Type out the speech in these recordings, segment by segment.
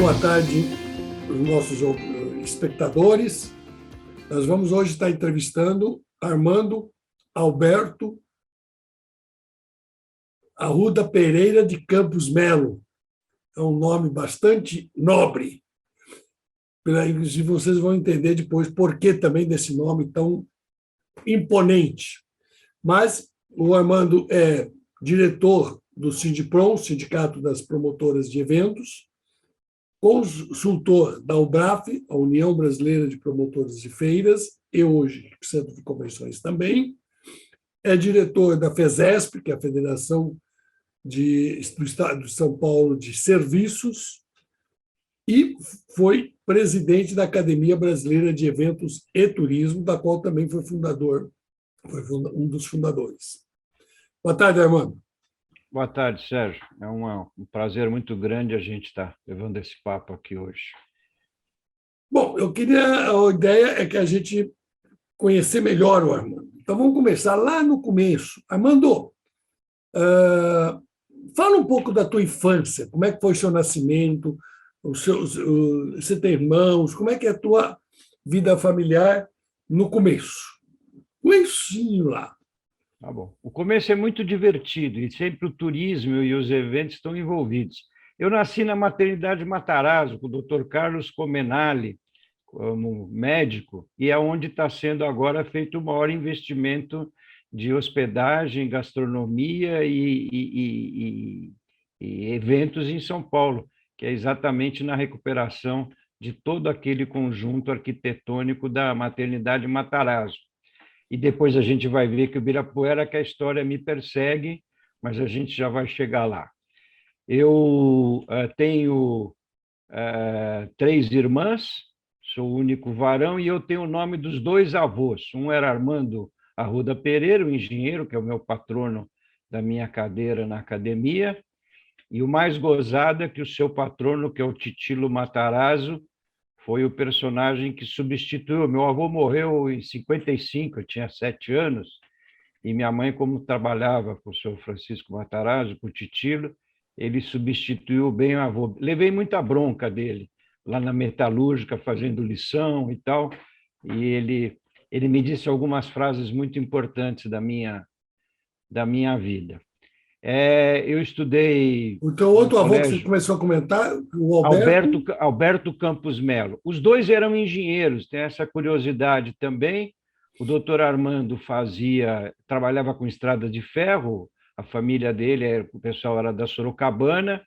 boa tarde, os nossos espectadores. Nós vamos hoje estar entrevistando Armando Alberto Arruda Pereira de Campos Melo. É um nome bastante nobre. E vocês vão entender depois por que também desse nome tão imponente. Mas o Armando é diretor do Sindiprom, Sindicato das Promotoras de Eventos, consultor da UBRAF, a União Brasileira de Promotores de Feiras, e hoje Centro de Convenções também, é diretor da FESESP, que é a Federação do Estado de São Paulo de Serviços, e foi presidente da Academia Brasileira de Eventos e Turismo, da qual também foi um dos fundadores. Boa tarde, Armando. Boa tarde, Sérgio. É um prazer muito grande a gente estar levando esse papo aqui hoje. Bom, a ideia é que a gente conhecer melhor o Armando. Então, vamos começar lá no começo. Armando, fala um pouco da tua infância. Como é que foi o seu nascimento? Você tem irmãos? Como é que é a tua vida familiar no começo? Comecinho lá. Tá bom. O começo é muito divertido e sempre o turismo e os eventos estão envolvidos. Eu nasci na maternidade Matarazzo, com o Dr. Carlos Comenali, como médico, e é onde está sendo agora feito o maior investimento de hospedagem, gastronomia e eventos em São Paulo, que é exatamente na recuperação de todo aquele conjunto arquitetônico da maternidade Matarazzo. E depois a gente vai ver que o Ibirapuera, que a história me persegue, mas a gente já vai chegar lá. Eu tenho 3 irmãs, sou o único varão, e eu tenho o nome dos 2 avós. Um era Armando Arruda Pereira, o engenheiro, que é o meu patrono da minha cadeira na academia, e o mais gozado é que o seu patrono, que é o Titilo Matarazzo, foi o personagem que substituiu. Meu avô morreu em 55, eu tinha 7 anos, e minha mãe, como trabalhava com o seu Francisco Matarazzo, com o Titilo, ele substituiu bem o avô. Levei muita bronca dele, lá na metalúrgica, fazendo lição e tal, e ele me disse algumas frases muito importantes da minha vida. Eu estudei O teu outro avô que você colégio... começou a comentar, o Alberto... Alberto Campos Melo. Os 2 eram engenheiros, tem essa curiosidade também. O doutor Armando trabalhava com estrada de ferro, a família dele, o pessoal era da Sorocabana,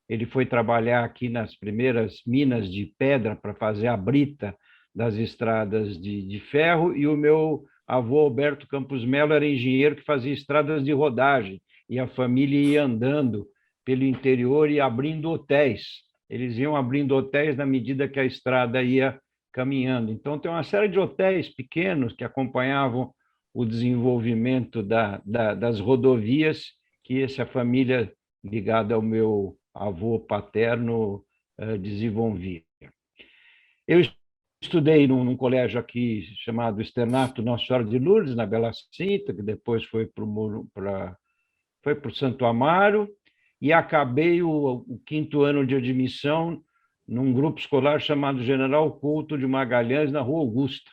ele foi trabalhar aqui nas primeiras minas de pedra para fazer a brita das estradas de ferro, e o meu avô Alberto Campos Melo era engenheiro que fazia estradas de rodagem, e a família ia andando pelo interior e abrindo hotéis. Eles iam abrindo hotéis na medida que a estrada ia caminhando. Então, tem uma série de hotéis pequenos que acompanhavam o desenvolvimento das rodovias que essa família ligada ao meu avô paterno desenvolvia. Eu estudei num colégio aqui chamado Externato Nossa Senhora de Lourdes, na Bela Cinta, que depois foi para o Santo Amaro, e acabei o 5º ano de admissão num grupo escolar chamado General Couto de Magalhães, na Rua Augusta.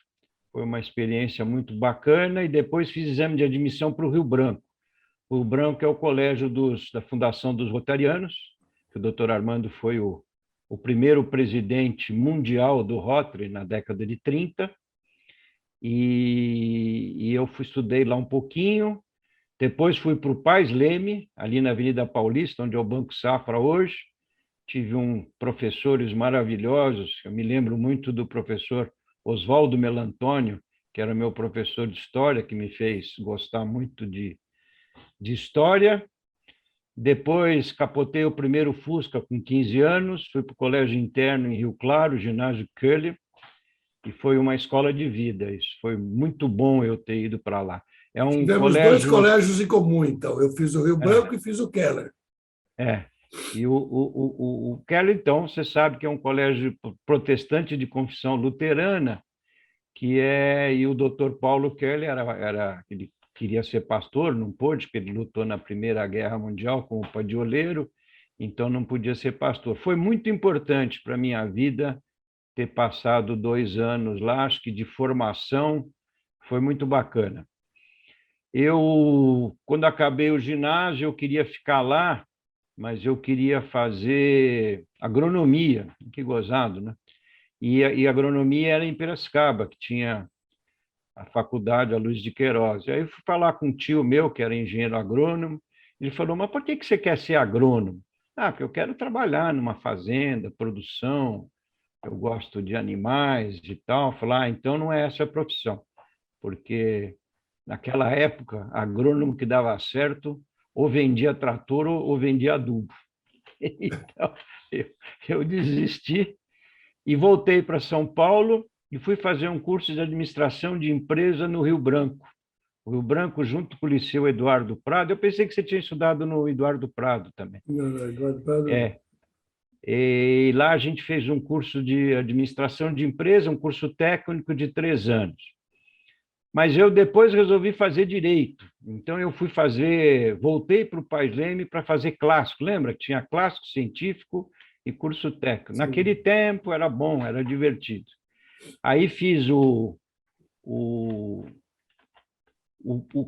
Foi uma experiência muito bacana, e depois fiz exame de admissão para o Rio Branco. O Rio Branco é o colégio da Fundação dos Rotarianos, que o doutor Armando foi o primeiro presidente mundial do Rotary na década de 30, e eu estudei lá um pouquinho. Depois fui para o Pais Leme, ali na Avenida Paulista, onde é o Banco Safra hoje. Tive professores maravilhosos. Eu me lembro muito do professor Oswaldo Melantônio, que era meu professor de história, que me fez gostar muito de história. Depois capotei o primeiro Fusca com 15 anos, fui para o colégio interno em Rio Claro, ginásio Köhler, e foi uma escola de vida. Isso foi muito bom eu ter ido para lá. É um Tivemos colégio... 2 colégios em comum, então. Eu fiz o Rio Branco e fiz o Keller. E o Keller, então, você sabe que é um colégio protestante de confissão luterana, e o doutor Paulo Keller ele queria ser pastor, não pôde, porque ele lutou na Primeira Guerra Mundial como padioleiro, então não podia ser pastor. Foi muito importante para a minha vida ter passado 2 anos lá, acho que de formação, foi muito bacana. Quando acabei o ginásio, eu queria ficar lá, mas eu queria fazer agronomia, que gozado, né? E agronomia era em Piracicaba, que tinha a faculdade, a Luiz de Queiroz. E aí eu fui falar com um tio meu, que era engenheiro agrônomo, ele falou, mas por que você quer ser agrônomo? Ah, porque eu quero trabalhar numa fazenda, produção, eu gosto de animais e tal. Falei, então não é essa a profissão, porque naquela época, agrônomo que dava certo, ou vendia trator ou vendia adubo. Então, eu, eu desisti e voltei para São Paulo e fui fazer um curso de administração de empresa no Rio Branco. O Rio Branco, junto com o Liceu Eduardo Prado. Eu pensei que você tinha estudado no Eduardo Prado também. Não, Eduardo Prado, não. É. E lá a gente fez um curso de administração de empresa, um curso técnico de 3 anos. Mas eu depois resolvi fazer direito. Então eu voltei para o Pais Leme para fazer clássico. Lembra que tinha clássico científico e curso técnico? Sim. Naquele tempo era bom, era divertido. Aí fiz o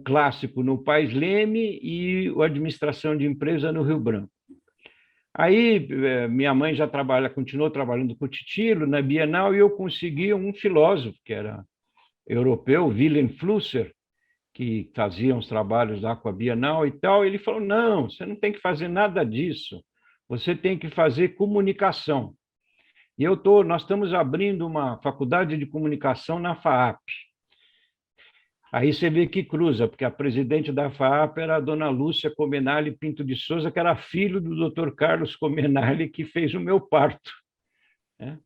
clássico no Pais Leme e a administração de empresa no Rio Branco. Aí minha mãe continuou trabalhando com o Titilo na Bienal e eu consegui um filósofo que era europeu, Willem Flusser, que fazia uns trabalhos lá com a Bienal e tal. Ele falou, não, você não tem que fazer nada disso, você tem que fazer comunicação. E nós estamos abrindo uma faculdade de comunicação na FAAP. Aí você vê que cruza, porque a presidente da FAAP era a dona Lúcia Comenali Pinto de Souza, que era filho do doutor Carlos Comenali, que fez o meu parto, né?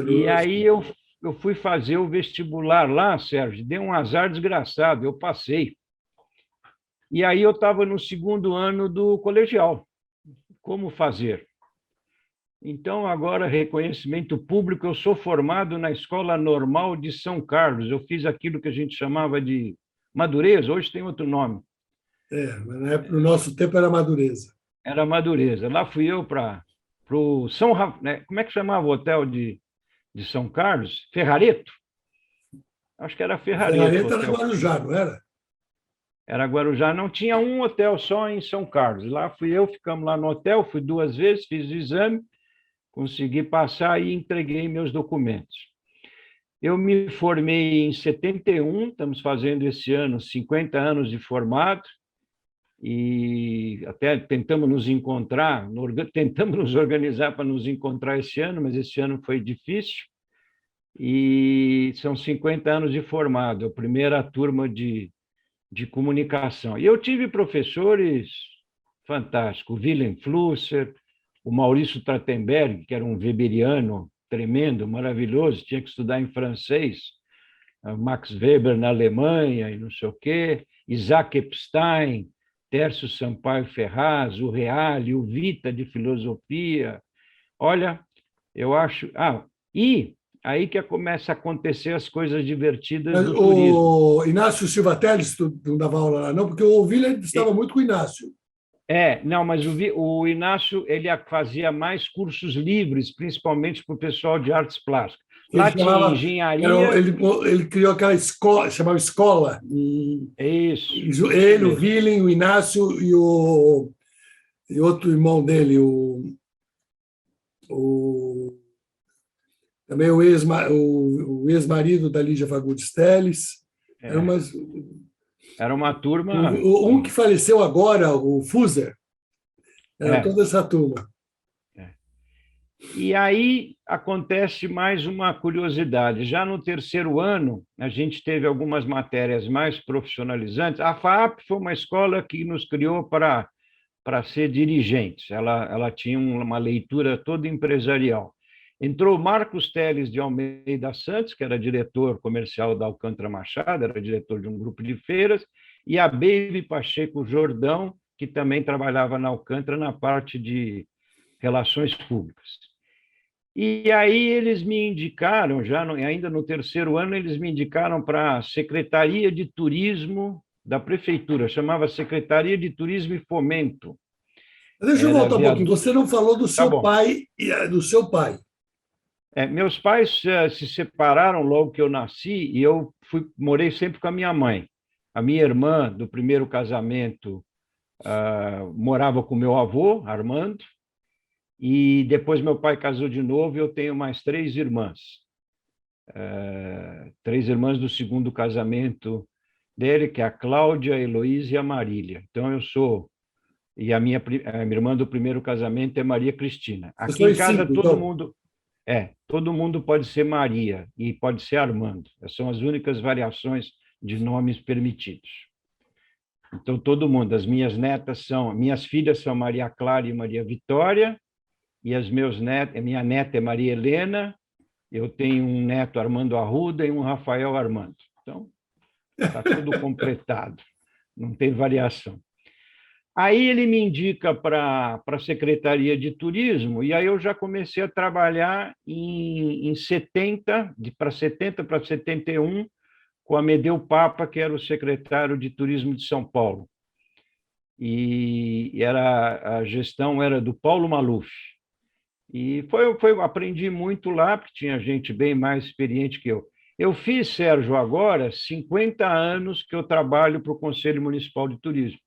E aí eu fui fazer o vestibular lá, Sérgio, dei um azar desgraçado, eu passei. E aí eu estava no 2º ano do colegial. Como fazer? Então, agora, reconhecimento público, eu sou formado na Escola Normal de São Carlos. Eu fiz aquilo que a gente chamava de Madureza, hoje tem outro nome. Mas no nosso tempo era Madureza. Era Madureza. Lá fui eu para o São Rafael, né? Como é que chamava o hotel de São Carlos? Ferrareto? Acho que era Ferrareto. Ferrareto era Guarujá, não era? Era Guarujá, não tinha um hotel só em São Carlos. Lá fui eu, ficamos lá no hotel, fui 2 vezes, fiz o exame, consegui passar e entreguei meus documentos. Eu me formei em 71, estamos fazendo esse ano 50 anos de formado, e até tentamos nos organizar para nos encontrar esse ano, mas esse ano foi difícil, e são 50 anos de formado, a primeira turma de comunicação. E eu tive professores fantásticos, o Willem Flusser, o Maurício Trachtenberg, que era um weberiano tremendo, maravilhoso, tinha que estudar em francês, Max Weber na Alemanha e não sei o quê, Isaac Epstein, Tércio Sampaio Ferraz, o Reale, o Vita de filosofia. Olha, eu acho... e aí que começa a acontecer as coisas divertidas do turismo. O Inácio Silva Teles não dava aula lá, não, porque o William estava muito com o Inácio. Não, mas o Inácio ele fazia mais cursos livres, principalmente para o pessoal de artes plásticas. Lá tinha engenharia... Ele criou aquela escola, chamava Escola. Isso. Ele, o Willem, o Inácio e outro irmão dele, também o ex-marido da Lígia Fagundes Telles. Era uma turma... Um que faleceu agora, o Fuser. Era toda essa turma. E aí acontece mais uma curiosidade. Já no 3º ano, a gente teve algumas matérias mais profissionalizantes. A FAAP foi uma escola que nos criou para ser dirigentes. Ela tinha uma leitura toda empresarial. Entrou Marcos Teles de Almeida Santos, que era diretor comercial da Alcântara Machado, era diretor de um grupo de feiras, e a Baby Pacheco Jordão, que também trabalhava na Alcântara na parte de relações públicas. E aí eles me indicaram, ainda no 3º ano, eles me indicaram para a Secretaria de Turismo da Prefeitura, chamava Secretaria de Turismo e Fomento. Deixa eu era voltar um pouquinho. viaduto. Você não falou do Tá seu bom. pai do seu pai. Meus pais se separaram logo que eu nasci e eu morei sempre com a minha mãe. A minha irmã, do primeiro casamento, morava com meu avô, Armando, e depois meu pai casou de novo e eu tenho mais três irmãs. Três irmãs do segundo casamento dele, que é a Cláudia, a Heloísa e a Marília. Então, eu sou... E a minha irmã do primeiro casamento é Maria Cristina. Vocês Aqui são em em casa, cinco, então. todo mundo pode ser Maria e pode ser Armando. Essas são as únicas variações de nomes permitidos. Então, todo mundo, minhas filhas são Maria Clara e Maria Vitória, e a minha neta é Maria Helena, eu tenho um neto Armando Arruda e um Rafael Armando. Então, está tudo completado, não tem variação. Aí ele me indica para a Secretaria de Turismo, e aí eu já comecei a trabalhar em 70, para 70 para 71, com Amedeu Papa, que era o secretário de Turismo de São Paulo. E a gestão era do Paulo Maluf. E aprendi muito lá, porque tinha gente bem mais experiente que eu. Eu fiz, Sérgio, agora 50 anos que eu trabalho para o Conselho Municipal de Turismo,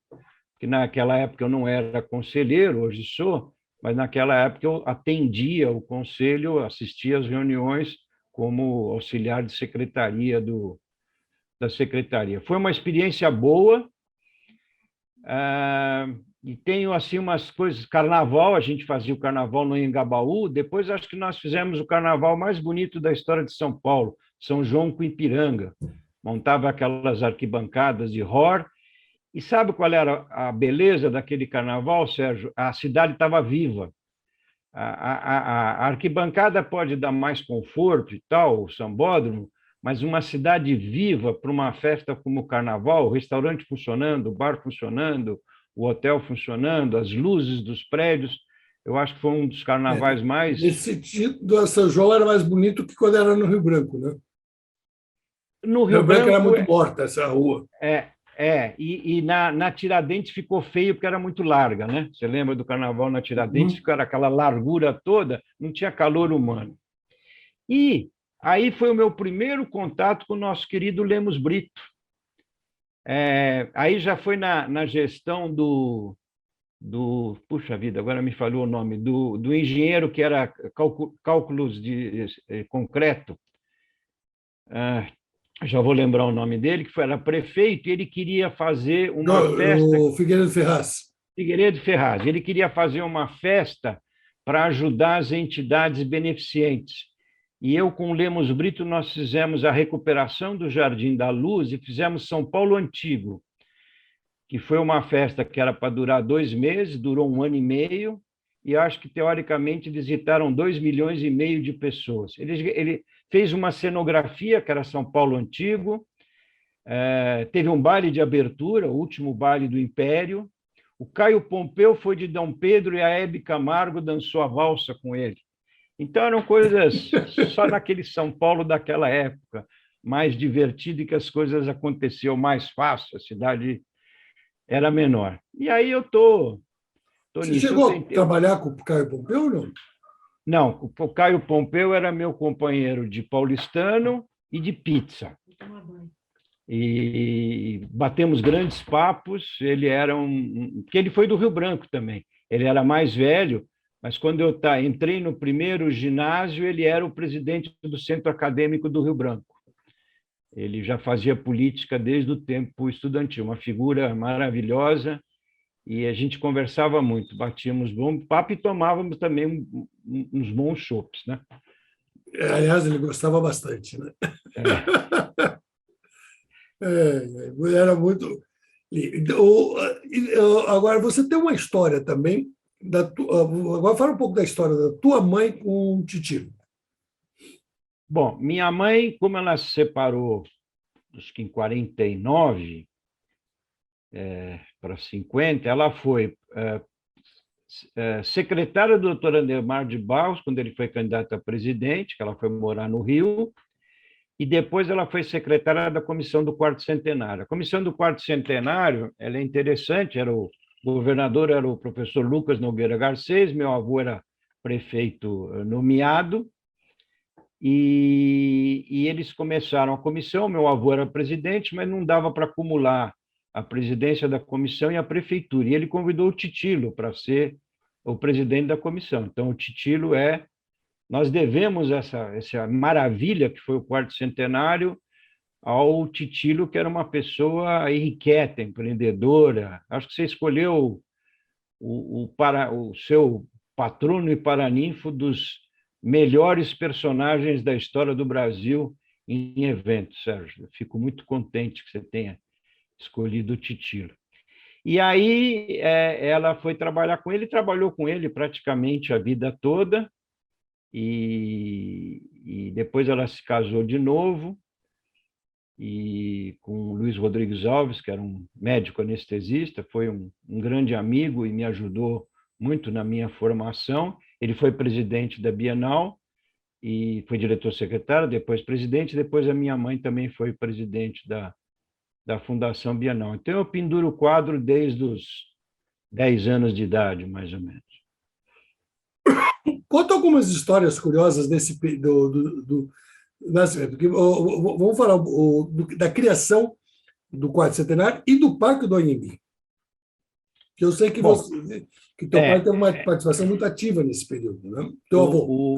que naquela época eu não era conselheiro, hoje sou, mas naquela época eu atendia o conselho, assistia às reuniões como auxiliar de secretaria da secretaria. Foi uma experiência boa, e tenho assim umas coisas, carnaval, a gente fazia o carnaval no Engabaú, depois acho que nós fizemos o carnaval mais bonito da história de São Paulo, São João com Ipiranga, montava aquelas arquibancadas de ror, e sabe qual era a beleza daquele carnaval, Sérgio? A cidade estava viva. A arquibancada pode dar mais conforto e tal, o sambódromo, mas uma cidade viva para uma festa como o carnaval, o restaurante funcionando, o bar funcionando, o hotel funcionando, as luzes dos prédios, eu acho que foi um dos carnavais mais... Nesse sentido, a São João era mais bonito que quando era no Rio Branco, né? No Rio Rio Branco era Branco, muito morta essa rua. e na Tiradentes ficou feio porque era muito larga, né? Você lembra do carnaval na Tiradentes, que era aquela largura toda, não tinha calor humano. E aí foi o meu primeiro contato com o nosso querido Lemos Brito. Aí já foi na gestão puxa vida, agora me falou o nome, do engenheiro que era cálculos de concreto, já vou lembrar o nome dele, que era prefeito, e ele queria fazer uma festa... O Figueiredo Ferraz. Figueiredo Ferraz, ele queria fazer uma festa para ajudar as entidades beneficentes. E eu, com o Lemos Brito, nós fizemos a recuperação do Jardim da Luz e fizemos São Paulo Antigo, que foi uma festa que era para durar 2 meses, durou 1 ano e meio, e acho que, teoricamente, visitaram 2,5 milhões de pessoas. Ele fez uma cenografia, que era São Paulo Antigo, teve um baile de abertura, o último baile do Império, o Caio Pompeu foi de Dom Pedro e a Hebe Camargo dançou a valsa com ele. Então, eram coisas só naquele São Paulo daquela época, mais divertido e que as coisas aconteciam mais fácil, a cidade era menor. E aí eu estou Você nisso. chegou a trabalhar com o Caio Pompeu ou não? Não, o Caio Pompeu era meu companheiro de paulistano e de pizza. E batemos grandes papos. Ele era porque ele foi do Rio Branco também. Ele era mais velho, mas quando eu entrei no primeiro ginásio, ele era o presidente do Centro Acadêmico do Rio Branco. Ele já fazia política desde o tempo estudantil, uma figura maravilhosa, e a gente conversava muito, batíamos bom papo e tomávamos também uns bons chopps, né? Aliás, ele gostava bastante, né? É. Era muito. Agora, você tem uma história também. Agora, fala um pouco da história da tua mãe com o Titio. Bom, minha mãe, como ela se separou, acho que em 49 para 50, ela foi secretária do doutor Ademar de Barros, quando ele foi candidato a presidente, que ela foi morar no Rio, e depois ela foi secretária da Comissão do Quarto Centenário. A Comissão do Quarto Centenário ela é interessante, era o governador era o professor Lucas Nogueira Garcês, meu avô era prefeito nomeado, e eles começaram a comissão, meu avô era presidente, mas não dava para acumular a presidência da comissão e a prefeitura, e ele convidou o Titilo para ser o presidente da comissão. Então, o Titilo nós devemos essa maravilha que foi o quarto centenário ao Titilo, que era uma pessoa irrequieta, empreendedora. Acho que você escolheu o seu patrono e paraninfo dos melhores personagens da história do Brasil em eventos, Sérgio. Eu fico muito contente que você tenha escolhido o Titilo. E aí ela foi trabalhar com ele, trabalhou com ele praticamente a vida toda, e depois ela se casou de novo, e com o Luiz Rodrigues Alves, que era um médico anestesista, foi um grande amigo e me ajudou muito na minha formação. Ele foi presidente da Bienal e foi diretor-secretário, depois presidente, depois a minha mãe também foi presidente da Fundação Bienal. Então, eu penduro o quadro desde os 10 anos de idade, mais ou menos. Conta algumas histórias curiosas do nascimento. Vamos falar da criação do quarto centenário e do Parque do Anhembi. Que eu sei que teu pai teve uma participação muito ativa nesse período, né? Teu avô.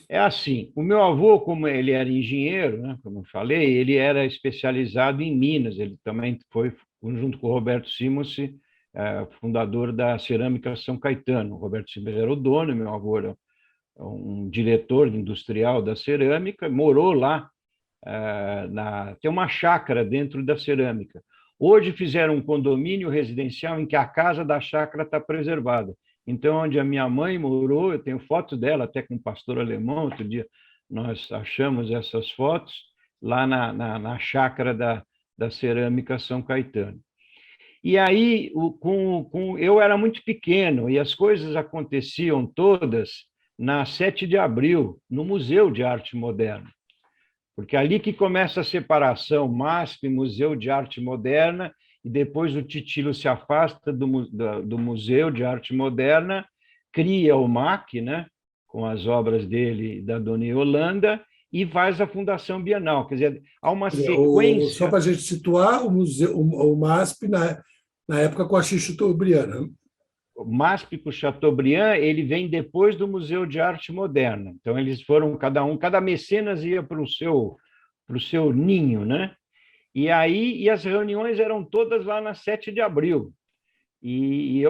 É assim, o meu avô, como ele era engenheiro, né, como eu falei, ele era especializado em minas, ele também foi, junto com o Roberto Simons, fundador da Cerâmica São Caetano. O Roberto Simons era o dono, meu avô era um diretor industrial da cerâmica, morou lá, tem uma chácara dentro da cerâmica. Hoje fizeram um condomínio residencial em que a casa da chácara está preservada. Então, onde a minha mãe morou, eu tenho foto dela, até com um pastor alemão, outro dia nós achamos essas fotos, lá na chácara da Cerâmica São Caetano. E aí, eu era muito pequeno, e as coisas aconteciam todas na 7 de abril, no Museu de Arte Moderna, porque é ali que começa a separação, MASP, Museu de Arte Moderna, e depois o Titilo se afasta do Museu de Arte Moderna, cria o MAC, né, com as obras dele e da dona Yolanda, e faz a Fundação Bienal. Quer dizer, há uma sequência... Só para a gente situar, o MASP, na época, com a Chateaubriand, né? O MASP com o Chateaubriand, ele vem depois do Museu de Arte Moderna. Então, eles foram, cada mecenas ia para o seu ninho, né? E aí, as reuniões eram todas lá na 7 de abril. E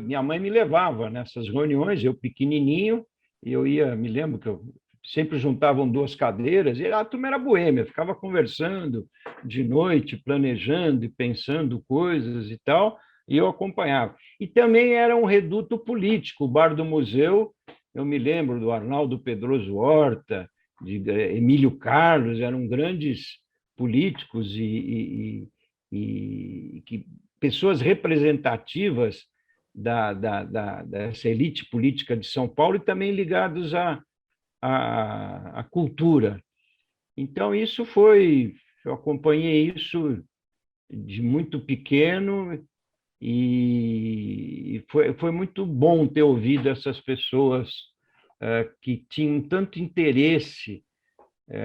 minha mãe me levava nessas reuniões, eu pequenininho, e eu ia, me lembro que eu sempre juntavam 2 cadeiras, e a turma era boêmia, ficava conversando de noite, planejando e pensando coisas e tal, e eu acompanhava. E também era um reduto político, o Bar do Museu, eu me lembro do Arnaldo Pedroso Horta, de Emílio Carlos, eram grandes políticos e pessoas representativas dessa elite política de São Paulo e também ligados à cultura. Então, eu acompanhei isso de muito pequeno e foi muito bom ter ouvido essas pessoas que tinham tanto interesse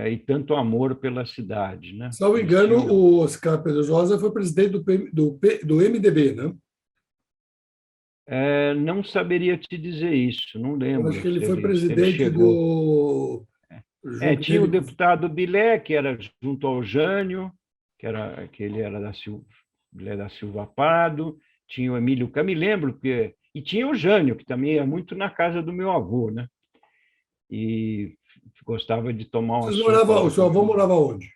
e tanto amor pela cidade, né? Se não me engano, o Oscar Pedrajosa foi presidente do MDB, né? Não saberia te dizer isso, não lembro. Eu acho que ele foi presidente do... Tinha o deputado Bilé, que era junto ao Jânio, que ele era da Silva Pardo, tinha o Emílio, que eu me lembro, e tinha o Jânio, que também ia muito na casa do meu avô, né? E gostava de tomar uma sopa. O seu avô morava onde?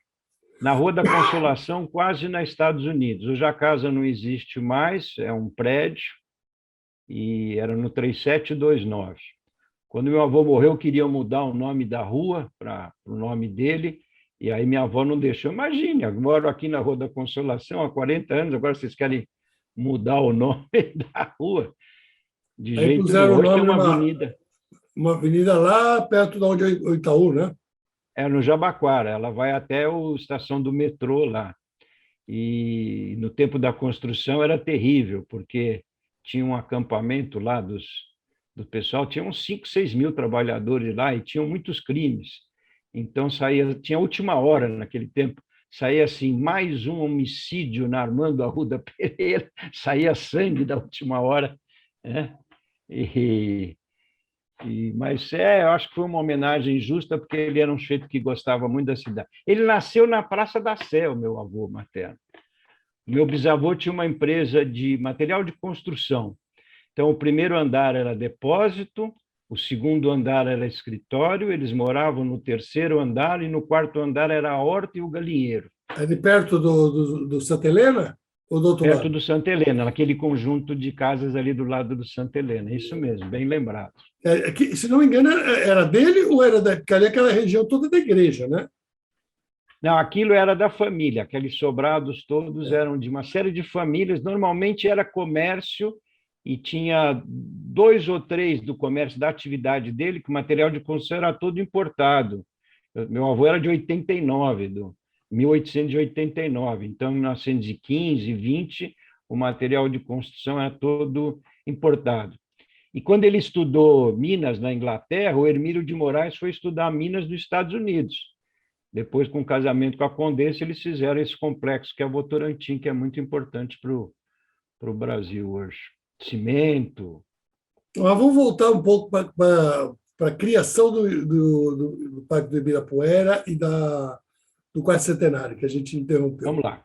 Na Rua da Consolação, quase nos Estados Unidos. Hoje a casa não existe mais, é um prédio, e era no 3729. Quando meu avô morreu, queriam mudar o nome da rua para o nome dele, e aí minha avó não deixou. Imagine, eu moro aqui na Rua da Consolação há 40 anos, agora vocês querem mudar o nome da rua? De aí jeito puseram nenhum. Hoje tem uma avenida. Uma avenida lá perto de onde é o Itaú, né? É no Jabaquara, ela vai até a estação do metrô lá. E no tempo da construção era terrível, porque tinha um acampamento lá do pessoal, tinha uns 5, 6 mil trabalhadores lá e tinham muitos crimes. Então tinha a última hora naquele tempo, saía assim, mais um homicídio na Armando Arruda Pereira, saía sangue da última hora, né? E, mas eu acho que foi uma homenagem justa, porque ele era um sujeito que gostava muito da cidade. Ele nasceu na Praça da Sé, o meu avô materno. Meu bisavô tinha uma empresa de material de construção. Então, o primeiro andar era depósito, o segundo andar era escritório, eles moravam no terceiro andar, e no quarto andar era a horta e o galinheiro. Ali perto do Santa Helena ou do outro Perto lado? do Santa Helena, naquele conjunto de casas ali do lado do Santa Helena. Isso mesmo, bem lembrado. Se não me engano, era dele ou era da, porque ali é aquela região toda da igreja, né? Não, aquilo era da família, aqueles sobrados todos eram de uma série de famílias, normalmente era comércio, e tinha 2 ou 3 do comércio, da atividade dele, que o material de construção era todo importado. Meu avô era de 89, 1889, então em 1915, 20, o material de construção era todo importado. E quando ele estudou Minas na Inglaterra, o Hermílio de Moraes foi estudar Minas nos Estados Unidos. Depois, com o casamento com a Condessa, eles fizeram esse complexo que é a Votorantim, que é muito importante para o Brasil hoje. Cimento. Mas vamos voltar um pouco para a criação do Parque do Ibirapuera e do Quarto Centenário, que a gente interrompeu. Vamos lá.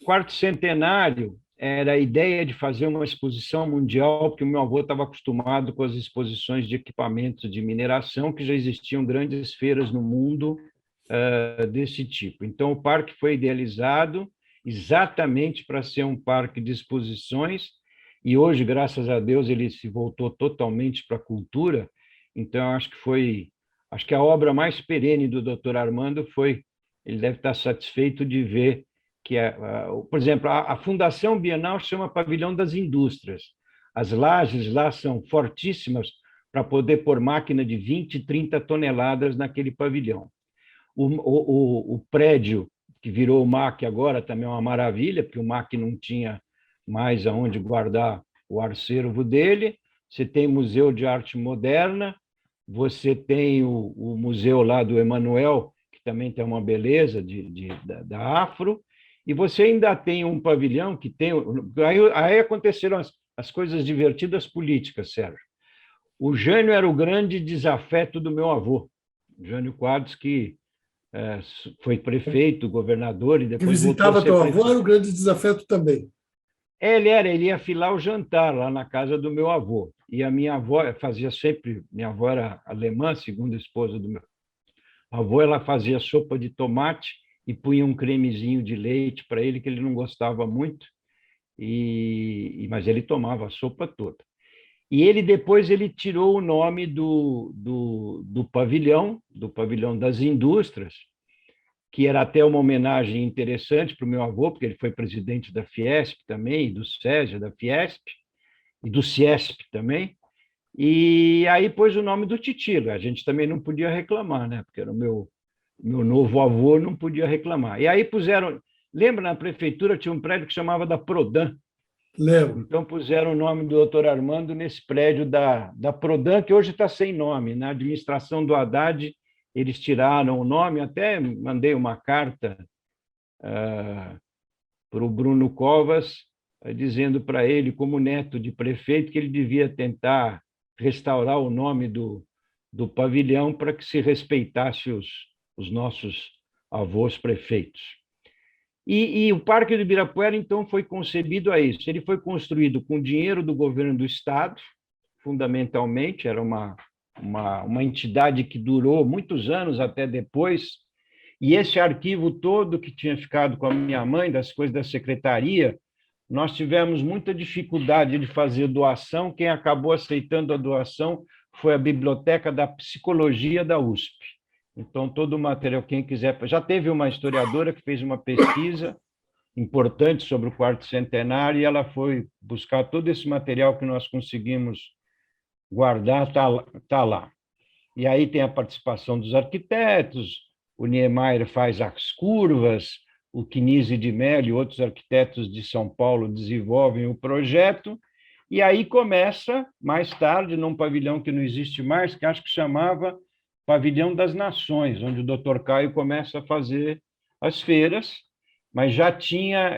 Quarto Centenário era a ideia de fazer uma exposição mundial, porque o meu avô estava acostumado com as exposições de equipamentos de mineração, que já existiam grandes feiras no mundo desse tipo. Então, o parque foi idealizado exatamente para ser um parque de exposições, e hoje, graças a Deus, ele se voltou totalmente para a cultura. Então, acho que a obra mais perene do Dr. Armando foi, ele deve estar satisfeito de ver que, por exemplo, a Fundação Bienal chama Pavilhão das Indústrias. As lajes lá são fortíssimas para poder pôr máquina de 20, 30 toneladas naquele pavilhão. O prédio que virou o MAC agora também é uma maravilha, porque o MAC não tinha mais aonde guardar o acervo dele. Você tem Museu de Arte Moderna, você tem o museu lá do Emanuel, que também tem uma beleza da Afro, e você ainda tem um pavilhão que tem... Aí aconteceram as coisas divertidas políticas, Sérgio. O Jânio era o grande desafeto do meu avô, Jânio Quadros, que foi prefeito, governador, e Que depois voltou a visitava ser teu prefeito. avô era o grande desafeto também. Ele ia filar o jantar lá na casa do meu avô. E a minha avó fazia sempre, minha avó era alemã, segunda esposa do meu avô, ela fazia sopa de tomate e punha um cremezinho de leite para ele, que ele não gostava muito, mas ele tomava a sopa toda. E depois ele tirou o nome do pavilhão das indústrias, que era até uma homenagem interessante para o meu avô, porque ele foi presidente da Fiesp também, e do SESI, da Fiesp, e do Ciesp também. E aí pôs o nome do Titilo. A gente também não podia reclamar, né? Porque era o meu novo avô, não podia reclamar. E aí puseram... Lembra, na prefeitura tinha um prédio que chamava da Prodan. Lembro. Então puseram o nome do doutor Armando nesse prédio da Prodan, que hoje está sem nome. Na administração do Haddad, eles tiraram o nome, até mandei uma carta para o Bruno Covas, dizendo para ele, como neto de prefeito, que ele devia tentar restaurar o nome do pavilhão para que se respeitasse os nossos avós prefeitos. E o Parque do Ibirapuera, então, foi concebido a isso. Ele foi construído com dinheiro do governo do Estado, fundamentalmente, era uma entidade que durou muitos anos até depois, e esse arquivo todo que tinha ficado com a minha mãe, das coisas da secretaria, nós tivemos muita dificuldade de fazer doação. Quem acabou aceitando a doação foi a Biblioteca da Psicologia da USP. Então, todo o material, quem quiser... Já teve uma historiadora que fez uma pesquisa importante sobre o Quarto Centenário, e ela foi buscar todo esse material que nós conseguimos guardar, está lá. E aí tem a participação dos arquitetos, o Niemeyer faz as curvas, o Quinise de Mello e outros arquitetos de São Paulo desenvolvem o projeto, e aí começa, mais tarde, num pavilhão que não existe mais, que acho que chamava Pavilhão das Nações, onde o Dr. Caio começa a fazer as feiras, mas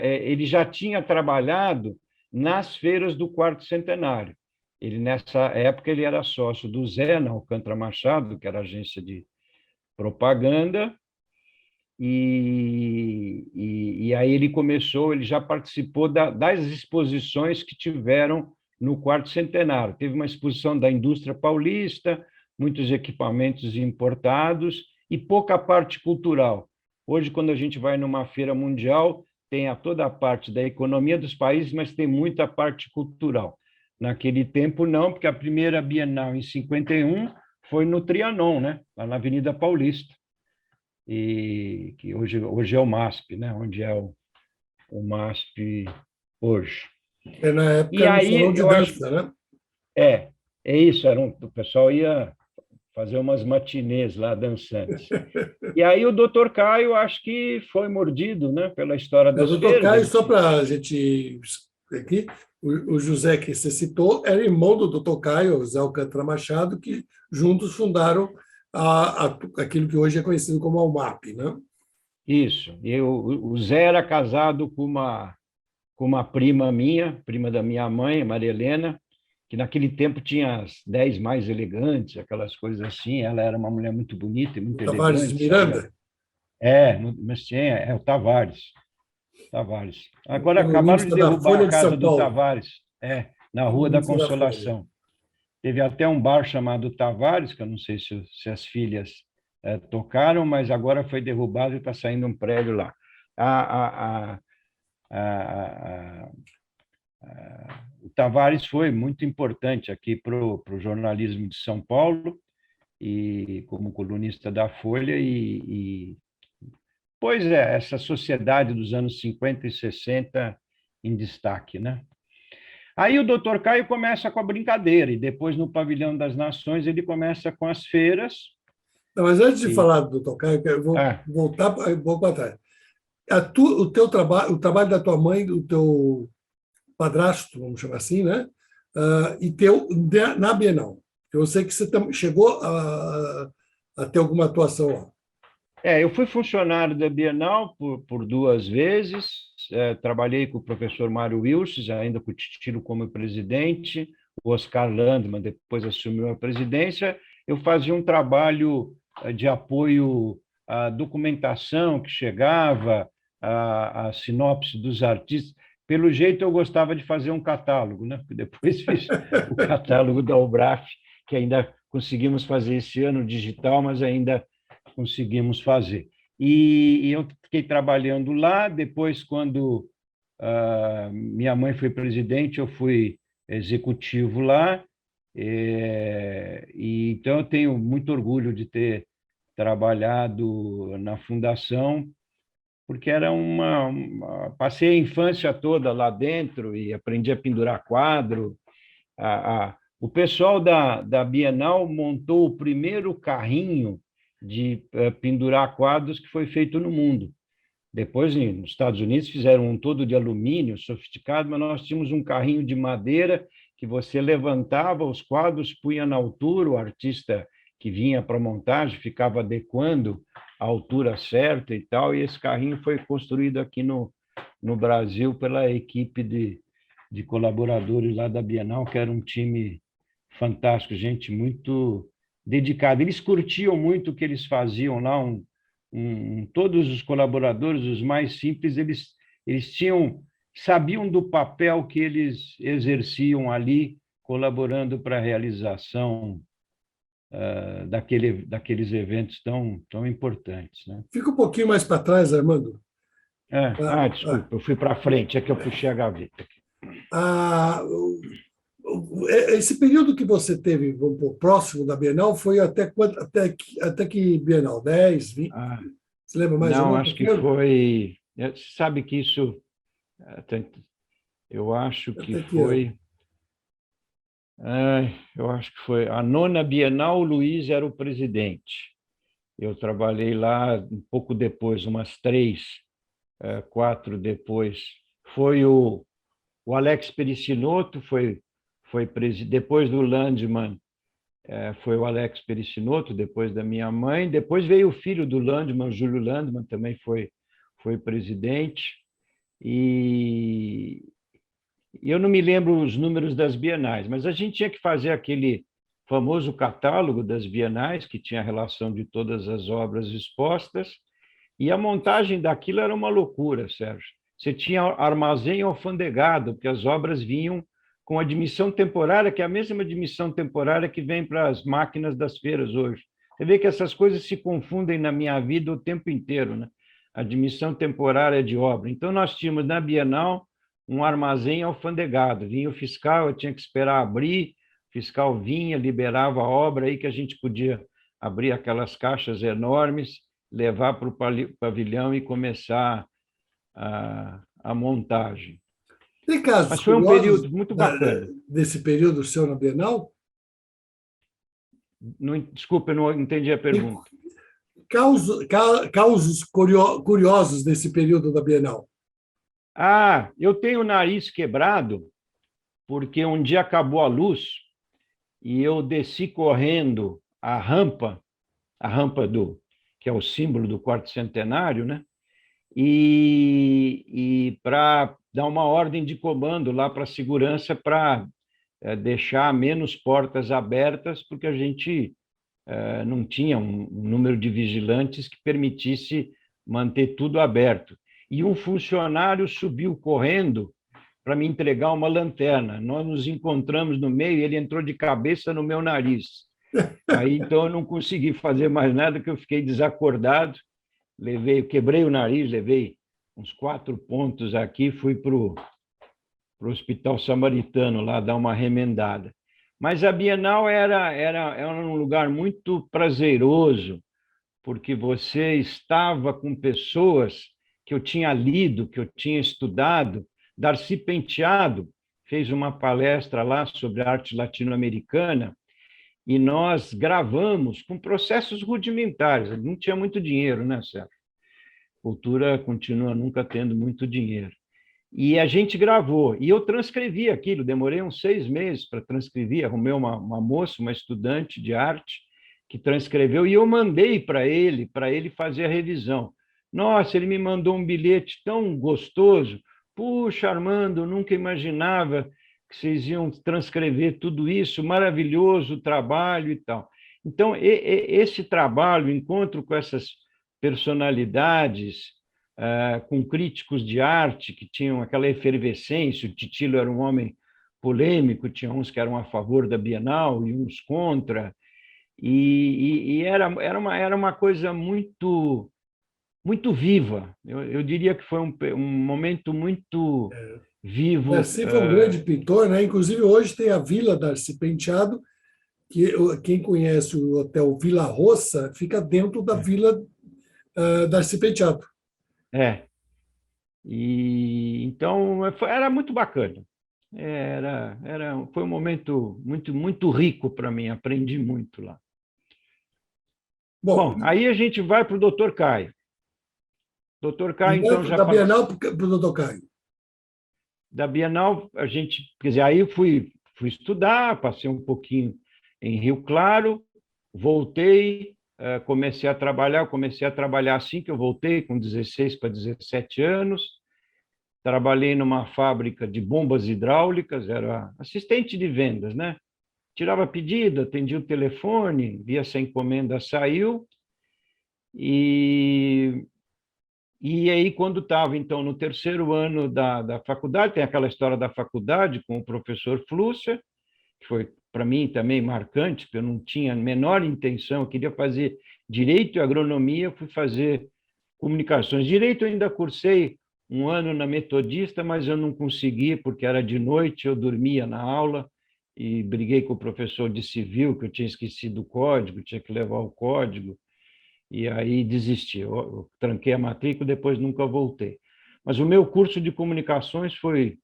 ele já tinha trabalhado nas feiras do quarto centenário. Ele, nessa época, ele era sócio do Zé, na Alcântara Machado, que era agência de propaganda, e aí ele já participou das exposições que tiveram no quarto centenário. Teve uma exposição da indústria paulista, muitos equipamentos importados e pouca parte cultural. Hoje, quando a gente vai numa feira mundial, tem toda a parte da economia dos países, mas tem muita parte cultural. Naquele tempo, não, porque a primeira Bienal, em 51, foi no Trianon, né? Lá na Avenida Paulista, e que hoje é o MASP, né? Onde é o MASP hoje. Na época E era um aí, salão de eu acho, dança, né? é isso, o pessoal ia fazer umas matinês lá dançantes. E aí o Dr. Caio, acho que foi mordido, né, pela história O das doutor feiras. Caio, só para a gente aqui, o José que você citou era irmão do doutor Caio, José Alcântara Machado, que juntos fundaram aquilo que hoje é conhecido como Almap, né? Isso. O Zé era casado com uma prima minha, prima da minha mãe, Maria Helena, que naquele tempo tinha as 10 mais elegantes, aquelas coisas assim. Ela era uma mulher muito bonita e O muito Tavares de elegante, Miranda, mas tinha, o Tavares. Tavares. Agora acabaram de colunista da derrubar a Folha de casa São do Paulo. Tavares, na Rua da Colunista da Folha. Consolação. Teve até um bar chamado Tavares, que eu não sei se as filhas tocaram, mas agora foi derrubado e está saindo um prédio lá. A, a, a, o Tavares foi muito importante aqui para o jornalismo de São Paulo, e como colunista da Folha, pois essa sociedade dos anos 50 e 60 em destaque, né? Aí o doutor Caio começa com a brincadeira, e depois no Pavilhão das Nações ele começa com as feiras. Não, mas antes de E, falar do doutor Caio, eu vou ah, voltar um pouco para trás. O teu trabalho, o trabalho da tua mãe, do teu padrasto, vamos chamar assim, né? E teu na Bienal. Eu sei que você chegou a ter alguma atuação lá. eu fui funcionário da Bienal por 2 vezes, trabalhei com o professor Mário Wilches, ainda com o Titilo como presidente, o Oscar Landmann depois assumiu a presidência. Eu fazia um trabalho de apoio à documentação que chegava, a sinopse dos artistas. Pelo jeito, eu gostava de fazer um catálogo, né? Depois fiz o catálogo da Obraf, que ainda conseguimos fazer esse ano digital, mas ainda conseguimos fazer. E eu fiquei trabalhando lá. Depois, quando minha mãe foi presidente, eu fui executivo lá. Então, eu tenho muito orgulho de ter trabalhado na fundação, porque era passei a infância toda lá dentro e aprendi a pendurar quadro. O pessoal da Bienal montou o primeiro carrinho de pendurar quadros que foi feito no mundo. Depois, nos Estados Unidos, fizeram um todo de alumínio, sofisticado, mas nós tínhamos um carrinho de madeira que você levantava os quadros, punha na altura, o artista que vinha para a montagem ficava adequando a altura certa e tal, e esse carrinho foi construído aqui no Brasil pela equipe de colaboradores lá da Bienal, que era um time fantástico, gente muito dedicada. Eles curtiam muito o que eles faziam lá, todos os colaboradores, os mais simples, eles sabiam do papel que eles exerciam ali, colaborando para a realização daqueles eventos tão importantes, né? Fica um pouquinho mais para trás, Armando. Desculpa, eu fui para frente, é que eu puxei a gaveta aqui. Esse período que você teve, vamos pôr, próximo da Bienal foi até que Bienal? 10, 20? Você lembra mais ou Não, menos? acho que foi... Sabe que isso... Eu acho que foi... Eu acho que foi a 9ª Bienal, o Luiz era o presidente. Eu trabalhei lá um pouco depois, umas 3. quatro depois, foi o Alex Pericinoto, depois do Landmann, foi o Alex Pericinoto, depois da minha mãe. Depois veio o filho do Landmann, o Júlio Landmann, também foi presidente. E eu não me lembro os números das bienais, mas a gente tinha que fazer aquele famoso catálogo das bienais, que tinha a relação de todas as obras expostas, e a montagem daquilo era uma loucura, Sérgio. Você tinha armazém alfandegado, porque as obras vinham com admissão temporária, que é a mesma admissão temporária que vem para as máquinas das feiras hoje. Você vê que essas coisas se confundem na minha vida o tempo inteiro, né? Admissão temporária de obra. Então, nós tínhamos na Bienal um armazém alfandegado. Vinha o fiscal, eu tinha que esperar abrir, o fiscal vinha, liberava a obra, aí que a gente podia abrir aquelas caixas enormes, levar para o pavilhão e começar a montagem. Tem casos Mas foi um curiosos período muito bacana. desse período seu na Bienal? Não, desculpa, eu não entendi a pergunta. Causos curiosos desse período da Bienal? Eu tenho o nariz quebrado porque um dia acabou a luz e eu desci correndo a rampa que é o símbolo do quarto centenário, né? E para dar uma ordem de comando lá para a segurança para deixar menos portas abertas, porque a gente não tinha um número de vigilantes que permitisse manter tudo aberto. E um funcionário subiu correndo para me entregar uma lanterna. Nós nos encontramos no meio e ele entrou de cabeça no meu nariz. Aí, então, eu não consegui fazer mais nada, que eu fiquei desacordado. Quebrei o nariz, levei uns 4 pontos aqui, fui para o Hospital Samaritano lá dar uma remendada. Mas a Bienal era um lugar muito prazeroso, porque você estava com pessoas que eu tinha lido, que eu tinha estudado. Darcy Penteado fez uma palestra lá sobre arte latino-americana e nós gravamos com processos rudimentares. Não tinha muito dinheiro, né, Sérgio? Cultura continua nunca tendo muito dinheiro. E a gente gravou, e eu transcrevi aquilo, demorei uns 6 meses para transcrever, arrumei uma moça, uma estudante de arte, que transcreveu, e eu mandei para ele fazer a revisão. Nossa, ele me mandou um bilhete tão gostoso. Puxa, Armando, nunca imaginava que vocês iam transcrever tudo isso, maravilhoso trabalho e tal. Então, esse trabalho, encontro com essas personalidades, com críticos de arte que tinham aquela efervescência. O Titilo era um homem polêmico, tinha uns que eram a favor da Bienal e uns contra, e era uma coisa muito viva. Eu diria que foi um momento muito vivo. Darcy foi um grande pintor, né? Inclusive, hoje tem a Vila Darcy Penteado, que quem conhece o Hotel Vila Roça fica dentro da Vila Darcy Penteado. E então era muito bacana. Foi um momento muito rico para mim, aprendi muito lá. Bom, aí a gente vai para o Dr. Caio. Dr. Caio, então, já... Da Bienal para o Dr. Caio. Da Bienal, a gente... Quer dizer, aí eu fui estudar, passei um pouquinho em Rio Claro, voltei, comecei a trabalhar. Eu comecei a trabalhar assim que eu voltei, com 16 para 17 anos. Trabalhei numa fábrica de bombas hidráulicas, era assistente de vendas, né? Tirava pedido, atendia o telefone, via se a encomenda saiu. E aí, quando estava, então, no terceiro ano da faculdade, tem aquela história da faculdade com o professor Flúcia, que foi, para mim, também marcante, porque eu não tinha a menor intenção, eu queria fazer Direito e Agronomia, fui fazer Comunicações. Direito eu ainda cursei um ano na Metodista, mas eu não consegui, porque era de noite, eu dormia na aula, e briguei com o professor de civil, que eu tinha esquecido o código, tinha que levar o código, e aí desisti. Eu tranquei a matrícula, depois nunca voltei. Mas o meu curso de comunicações foi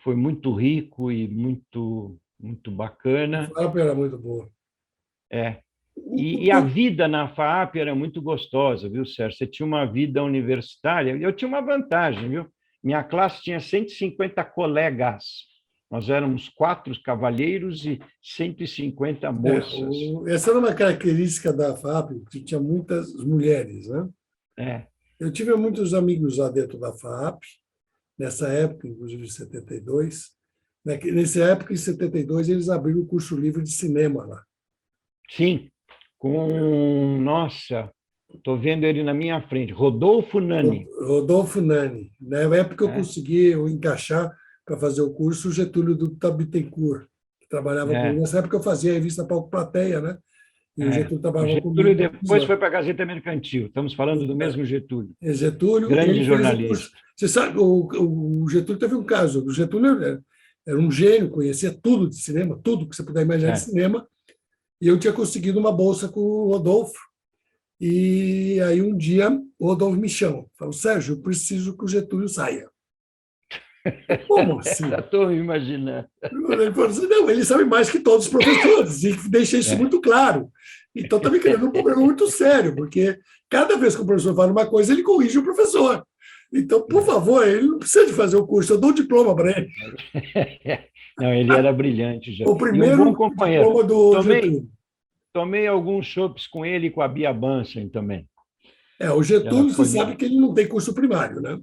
muito rico e muito bacana. A era muito boa. E a vida na FAAP era muito gostosa, viu, Sérgio? Você tinha uma vida universitária. Eu tinha uma vantagem, viu? Minha classe tinha 150 colegas. Nós éramos 4 cavalheiros e 150 moças. Essa era uma característica da FAP, que tinha muitas mulheres, né? É, Eu tive muitos amigos lá dentro da FAP, nessa época, inclusive em 72. Nessa época, em 72, eles abriram o curso livre de cinema lá. sim, nossa, estou vendo ele na minha frente, Rodolfo Nani. Rodolfo Nani. Na época eu É, consegui encaixar para fazer o curso o Getúlio do Bittencourt, que trabalhava comigo. é, Nessa época eu fazia a revista Palco Plateia, né? E o é. Getúlio O trabalhava Getúlio comigo na depois televisão. foi para a Gazeta Mercantil. Estamos falando do mesmo Getúlio. Getúlio, Grande ele fez o curso. jornalista. Você sabe, o Getúlio teve um caso. O Getúlio era um gênio, conhecia tudo de cinema, tudo que você puder imaginar de É. cinema. E eu tinha conseguido uma bolsa com o Rodolfo. E aí um dia o Rodolfo me chama, falou: Sérgio, eu preciso que o Getúlio saia. Como assim? Estou imaginando. Ele falou assim: não, ele sabe mais que todos os professores, e deixa isso É. muito claro. Então está me criando um problema muito sério, porque cada vez que o professor fala uma coisa, ele corrige o professor. Então, por favor, ele não precisa de fazer o curso, eu dou um diploma para ele. Não, ele era brilhante já. O E um bom primeiro companheiro. diploma do Tomei, Getúlio. tomei alguns chopes com ele e com a Bia Bansen também. O Ela Getúlio, você foi sabe minha... que ele não tem curso primário, né?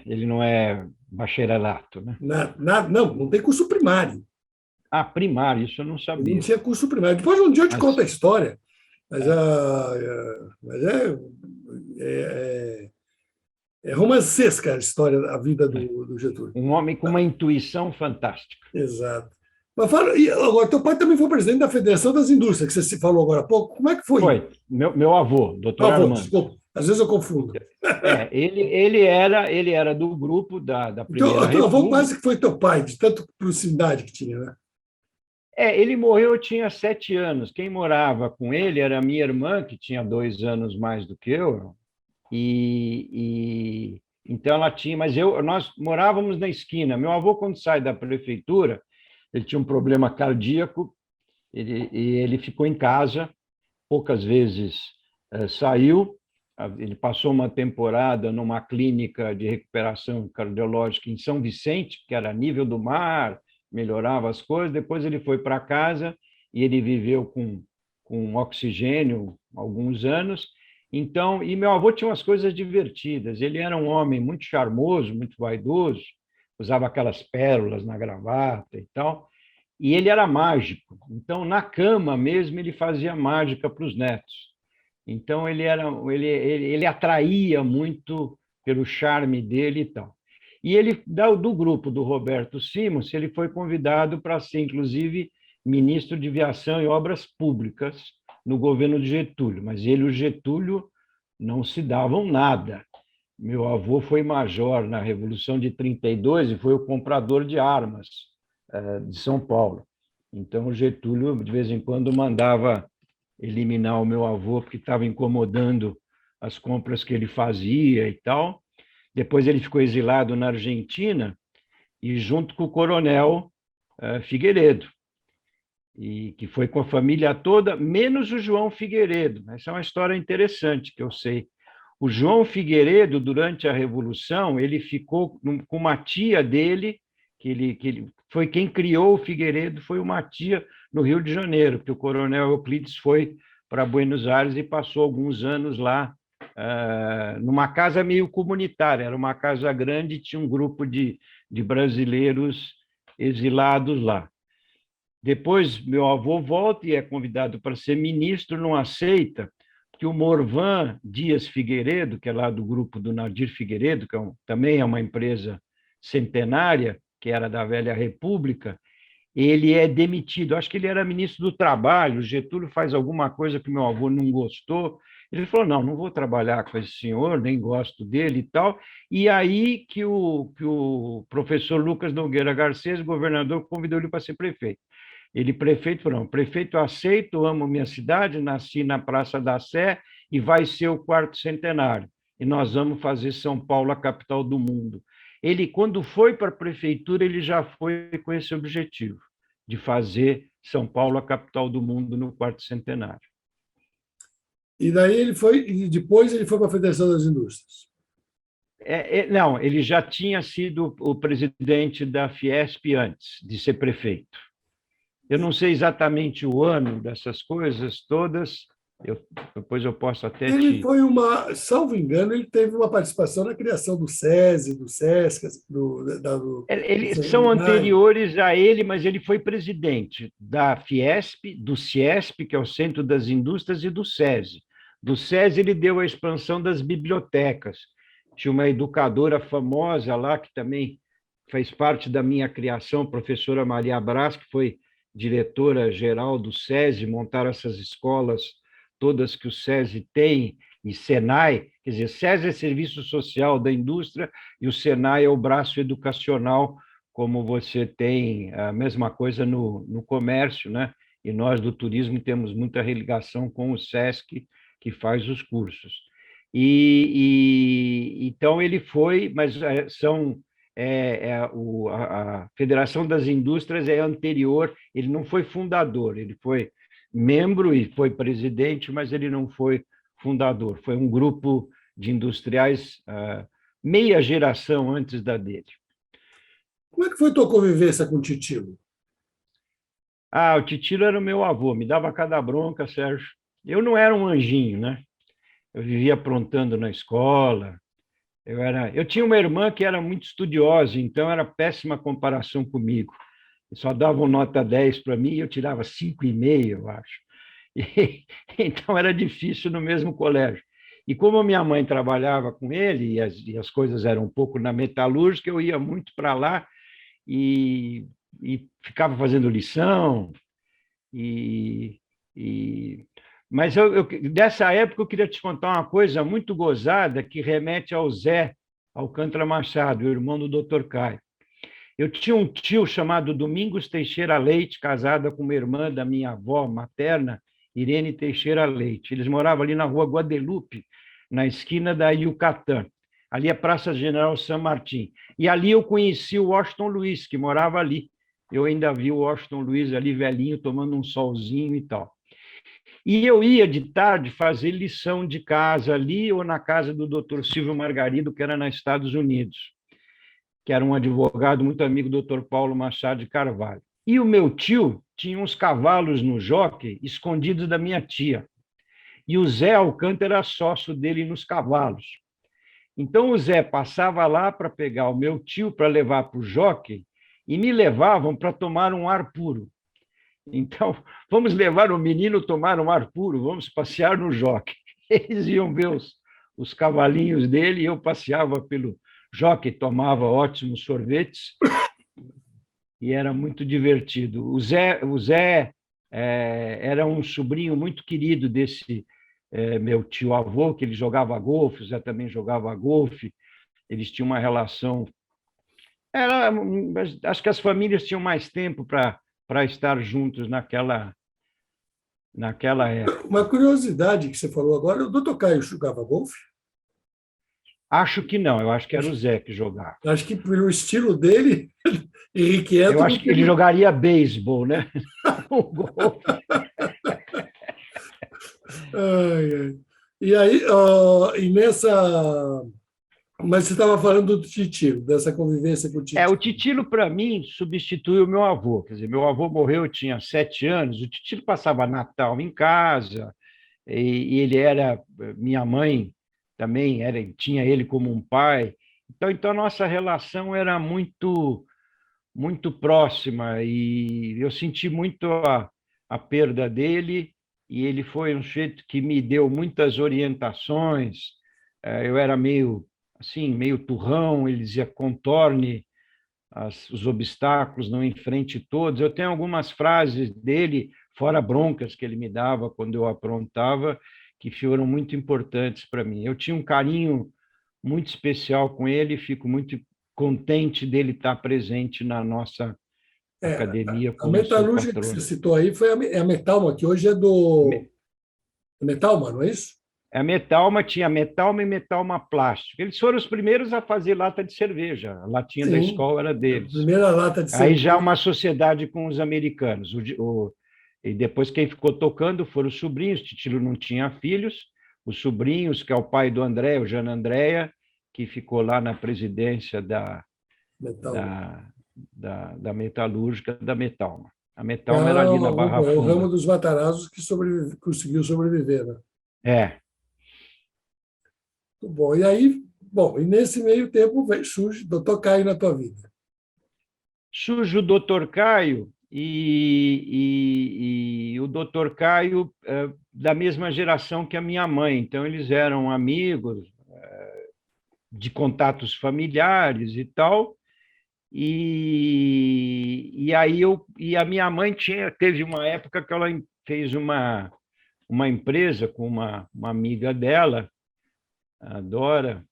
Ele não é bacharelato, né? Não tem curso primário. Ah, primário, isso eu não Ele não sabia. tinha curso primário. Depois, um dia eu te conto Mas a história, mas, é, mas é, é romancesca a história, a vida é. do Getúlio. Um homem com uma intuição fantástica. Exato. Mas fala, e agora, teu pai também foi presidente da Federação das Indústrias, que você se falou agora há pouco. Como é que foi? Foi meu avô, doutor Por favor, Armando. desculpa, às vezes eu confundo. Ele era do grupo da Então, Primeira o teu avô República. quase que foi teu pai, de tanta proximidade que tinha, né? Ele morreu, eu tinha 7 anos. Quem morava com ele era minha irmã, que tinha 2 anos mais do que eu. Então ela tinha, mas nós morávamos na esquina. Meu avô, quando sai da prefeitura, ele tinha um problema cardíaco, e ele ficou em casa, poucas vezes saiu. Ele passou uma temporada numa clínica de recuperação cardiológica em São Vicente, que era a nível do mar, melhorava as coisas. Depois ele foi para casa e ele viveu com oxigênio alguns anos. Então, e meu avô tinha umas coisas divertidas. Ele era um homem muito charmoso, muito vaidoso, usava aquelas pérolas na gravata e tal. E ele era mágico. Então, na cama mesmo, ele fazia mágica para os netos. Então, ele atraía muito pelo charme dele e tal. E ele, do grupo do Roberto Simons, ele foi convidado para ser, inclusive, ministro de Viação e Obras Públicas no governo de Getúlio. Mas ele e o Getúlio não se davam nada. Meu avô foi major na Revolução de 32 e foi o comprador de armas de São Paulo. Então, o Getúlio, de vez em quando, mandava eliminar o meu avô, porque estava incomodando as compras que ele fazia e tal. Depois ele ficou exilado na Argentina, e junto com o coronel Figueiredo, e que foi com a família toda, menos o João Figueiredo. Essa é uma história interessante que eu sei. O João Figueiredo, durante a Revolução, ele ficou com uma tia dele, que ele foi quem criou o Figueiredo, foi uma tia no Rio de Janeiro, que o coronel Euclides foi para Buenos Aires e passou alguns anos lá, numa casa meio comunitária, era uma casa grande, tinha um grupo de brasileiros exilados lá. Depois, meu avô volta e é convidado para ser ministro, não aceita, que o Morvan Dias Figueiredo, que é lá do grupo do Nadir Figueiredo, que também é uma empresa centenária, que era da Velha República, ele é demitido. Acho que ele era ministro do Trabalho, o Getúlio faz alguma coisa que meu avô não gostou. Ele falou: não vou trabalhar com esse senhor, nem gosto dele e tal. E aí que o professor Lucas Nogueira Garcês, governador, convidou ele para ser prefeito. Ele, prefeito, falou: não, prefeito, aceito, amo minha cidade, nasci na Praça da Sé e vai ser o 4º centenário. E nós vamos fazer São Paulo a capital do mundo. Ele, quando foi para a prefeitura, ele já foi com esse objetivo, de fazer São Paulo, a capital do mundo, no quarto centenário. E daí e depois ele foi para a Federação das Indústrias. Não, ele já tinha sido o presidente da Fiesp antes de ser prefeito. Eu não sei exatamente o ano dessas coisas todas, depois eu posso até Ele foi salvo engano, ele teve uma participação na criação do SESI, do SESC, Eles são anteriores a ele, mas ele foi presidente da Fiesp, do Ciesp, que é o Centro das Indústrias, e do SESI. Do SESI ele deu a expansão das bibliotecas. Tinha uma educadora famosa lá, que também fez parte da minha criação, a professora Maria Brás, que foi diretora-geral do SESI, montaram essas escolas todas que o SESI tem, e SENAI, quer dizer, SESI é Serviço Social da Indústria e o SENAI é o braço educacional, como você tem a mesma coisa no comércio, né? E nós do turismo temos muita religação com o SESC, que faz os cursos. Então ele foi, mas a Federação das Indústrias é anterior, ele não foi fundador, ele foi membro e foi presidente, mas ele não foi fundador. Foi um grupo de industriais, meia geração antes da dele. Como é que foi tua convivência com o Titilo? O Titilo era o meu avô, me dava cada bronca, Sérgio. Eu não era um anjinho, né? Eu vivia aprontando na escola. Eu tinha uma irmã que era muito estudiosa, então era péssima comparação comigo. Só davam nota 10 para mim e eu tirava 5,5, eu acho. Então era difícil no mesmo colégio. E como a minha mãe trabalhava com ele e as coisas eram um pouco na metalúrgica, eu ia muito para lá e ficava fazendo lição. Mas dessa época eu queria te contar uma coisa muito gozada que remete ao Zé Alcântara Machado, o irmão do Dr. Caio. Eu tinha um tio chamado Domingos Teixeira Leite, casada com uma irmã da minha avó materna, Irene Teixeira Leite. Eles moravam ali na rua Guadalupe, na esquina da Yucatán. Ali é Praça General San Martín. E ali eu conheci o Washington Luiz, que morava ali. Eu ainda vi o Washington Luiz ali velhinho, tomando um solzinho e tal. E eu ia de tarde fazer lição de casa ali ou na casa do Dr. Silvio Margarido, que era nos Estados Unidos, que era um advogado muito amigo do Dr. Paulo Machado de Carvalho. E o meu tio tinha uns cavalos no jockey escondidos da minha tia. E o Zé Alcântara era sócio dele nos cavalos. Então o Zé passava lá para pegar o meu tio para levar para o jockey e me levavam para tomar um ar puro. Então, vamos levar o menino tomar um ar puro, vamos passear no jockey. Eles iam ver os cavalinhos dele e eu passeava pelo jockey, tomava ótimos sorvetes e era muito divertido. O Zé era um sobrinho muito querido desse meu tio-avô, que ele jogava golfe, o Zé também jogava golfe, eles tinham uma relação... acho que as famílias tinham mais tempo para estar juntos naquela época. Uma curiosidade que você falou agora, o Dr. Caio jogava golfe? Acho que não, eu acho que era o Zé que jogava. Acho que pelo estilo dele, irrequieto... Eu acho que ele jogaria beisebol, né? O golfe. E aí, mas você estava falando do Titilo, dessa convivência com o Titilo. O Titilo, para mim, substituiu o meu avô. Quer dizer, meu avô morreu, eu tinha 7 anos, o Titilo passava Natal em casa, e ele era... Minha mãe também tinha ele como um pai. Então a nossa relação era muito, muito próxima, e eu senti muito a perda dele, e ele foi um sujeito que me deu muitas orientações. Eu era meio turrão, ele dizia: contorne os obstáculos, não enfrente todos. Eu tenho algumas frases dele, fora broncas que ele me dava quando eu aprontava, que foram muito importantes para mim. Eu tinha um carinho muito especial com ele, fico muito contente dele estar presente na nossa academia. A metalúrgica que você citou aí foi a Metalma, que hoje é do... Metalma, não é isso? A Metalma tinha Metalma e Metalma Plástico. Eles foram os primeiros a fazer lata de cerveja. A latinha da Sim, escola era a deles. primeira lata de Aí já cerveja. uma sociedade com os americanos. E depois quem ficou tocando foram os sobrinhos. Titilo não tinha filhos. Os sobrinhos, que é o pai do André, o Jana Andréa, que ficou lá na presidência Metal. da metalúrgica da Metalma. A Metalma era ali na Não, Barra é o ramo Funda. dos Matarazos que conseguiu sobreviver, né? É, Muito bom. E aí, bom, e nesse meio tempo surge Dr. Caio na tua vida. surge o doutor Caio, e o doutor Caio da mesma geração que a minha mãe, então eles eram amigos de contatos familiares e tal, e a minha mãe teve uma época que ela fez uma empresa com uma amiga dela, a Dora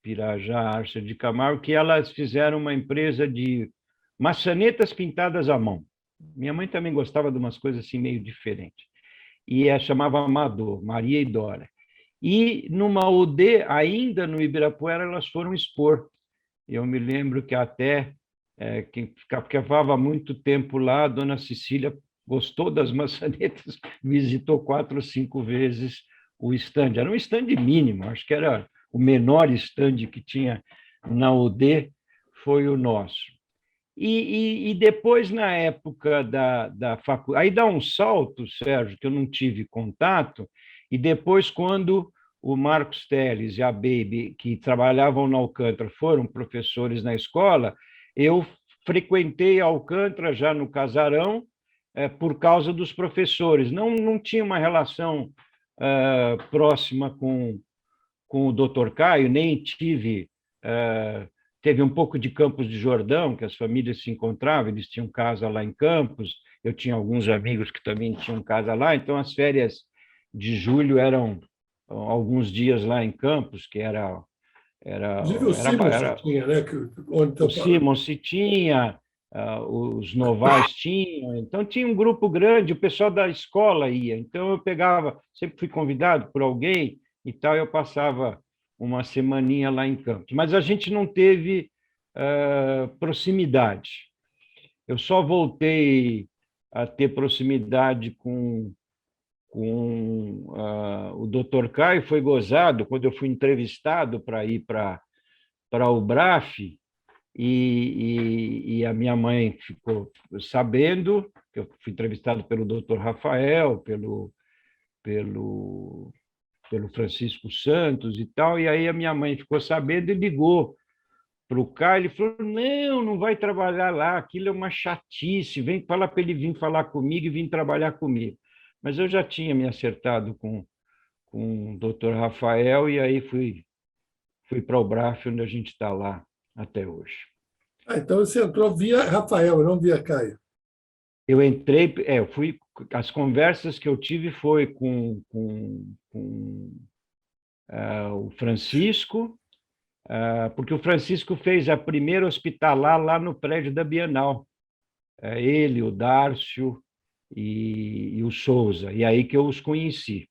Pirajá Arce de Camargo, que elas fizeram uma empresa de maçanetas pintadas à mão. Minha mãe também gostava de umas coisas assim meio diferentes. E chamava Amador, Maria e Dora. E numa UD, ainda no Ibirapuera, elas foram expor. Eu me lembro que até quem ficava muito tempo lá, a dona Cecília gostou das maçanetas, visitou 4 ou 5 vezes o stand. Era um stand mínimo, acho que era o menor stand que tinha na UD, foi o nosso. E depois, na época da faculdade, aí dá um salto, Sérgio, que eu não tive contato, e depois, quando o Marcos Teles e a Baby, que trabalhavam na Alcântara, foram professores na escola, eu frequentei a Alcântara já no casarão, por causa dos professores. Não tinha uma relação próxima com o doutor Caio, nem tive. Teve um pouco de Campos de Jordão, que as famílias se encontravam, eles tinham casa lá em Campos, eu tinha alguns amigos que também tinham casa lá, então as férias de julho eram alguns dias lá em Campos, que era, Inclusive o era, Simons era tinha, né? Onde o teu pai... Simon se tinha, os Novais tinham, então tinha um grupo grande, o pessoal da escola ia, então eu pegava, sempre fui convidado por alguém e tal, eu passava uma semaninha lá em Campos, mas a gente não teve proximidade. Eu só voltei a ter proximidade com o Dr. Caio, foi gozado, quando eu fui entrevistado para ir para o BRAF, e a minha mãe ficou sabendo, que eu fui entrevistado pelo doutor Rafael, pelo, pelo Francisco Santos e tal, e aí a minha mãe ficou sabendo e ligou para o Caio, ele falou, não vai trabalhar lá, aquilo é uma chatice, vem falar para ele vir falar comigo e vir trabalhar comigo. Mas eu já tinha me acertado com o doutor Rafael, e aí fui para o BRAF, onde a gente está lá até hoje. Então você entrou via Rafael, não via Caio. Eu entrei, eu fui, as conversas que eu tive foi com o Francisco, porque o Francisco fez a primeira hospitalar lá no prédio da Bienal. Ele, o Dárcio e o Souza, e aí que eu os conheci.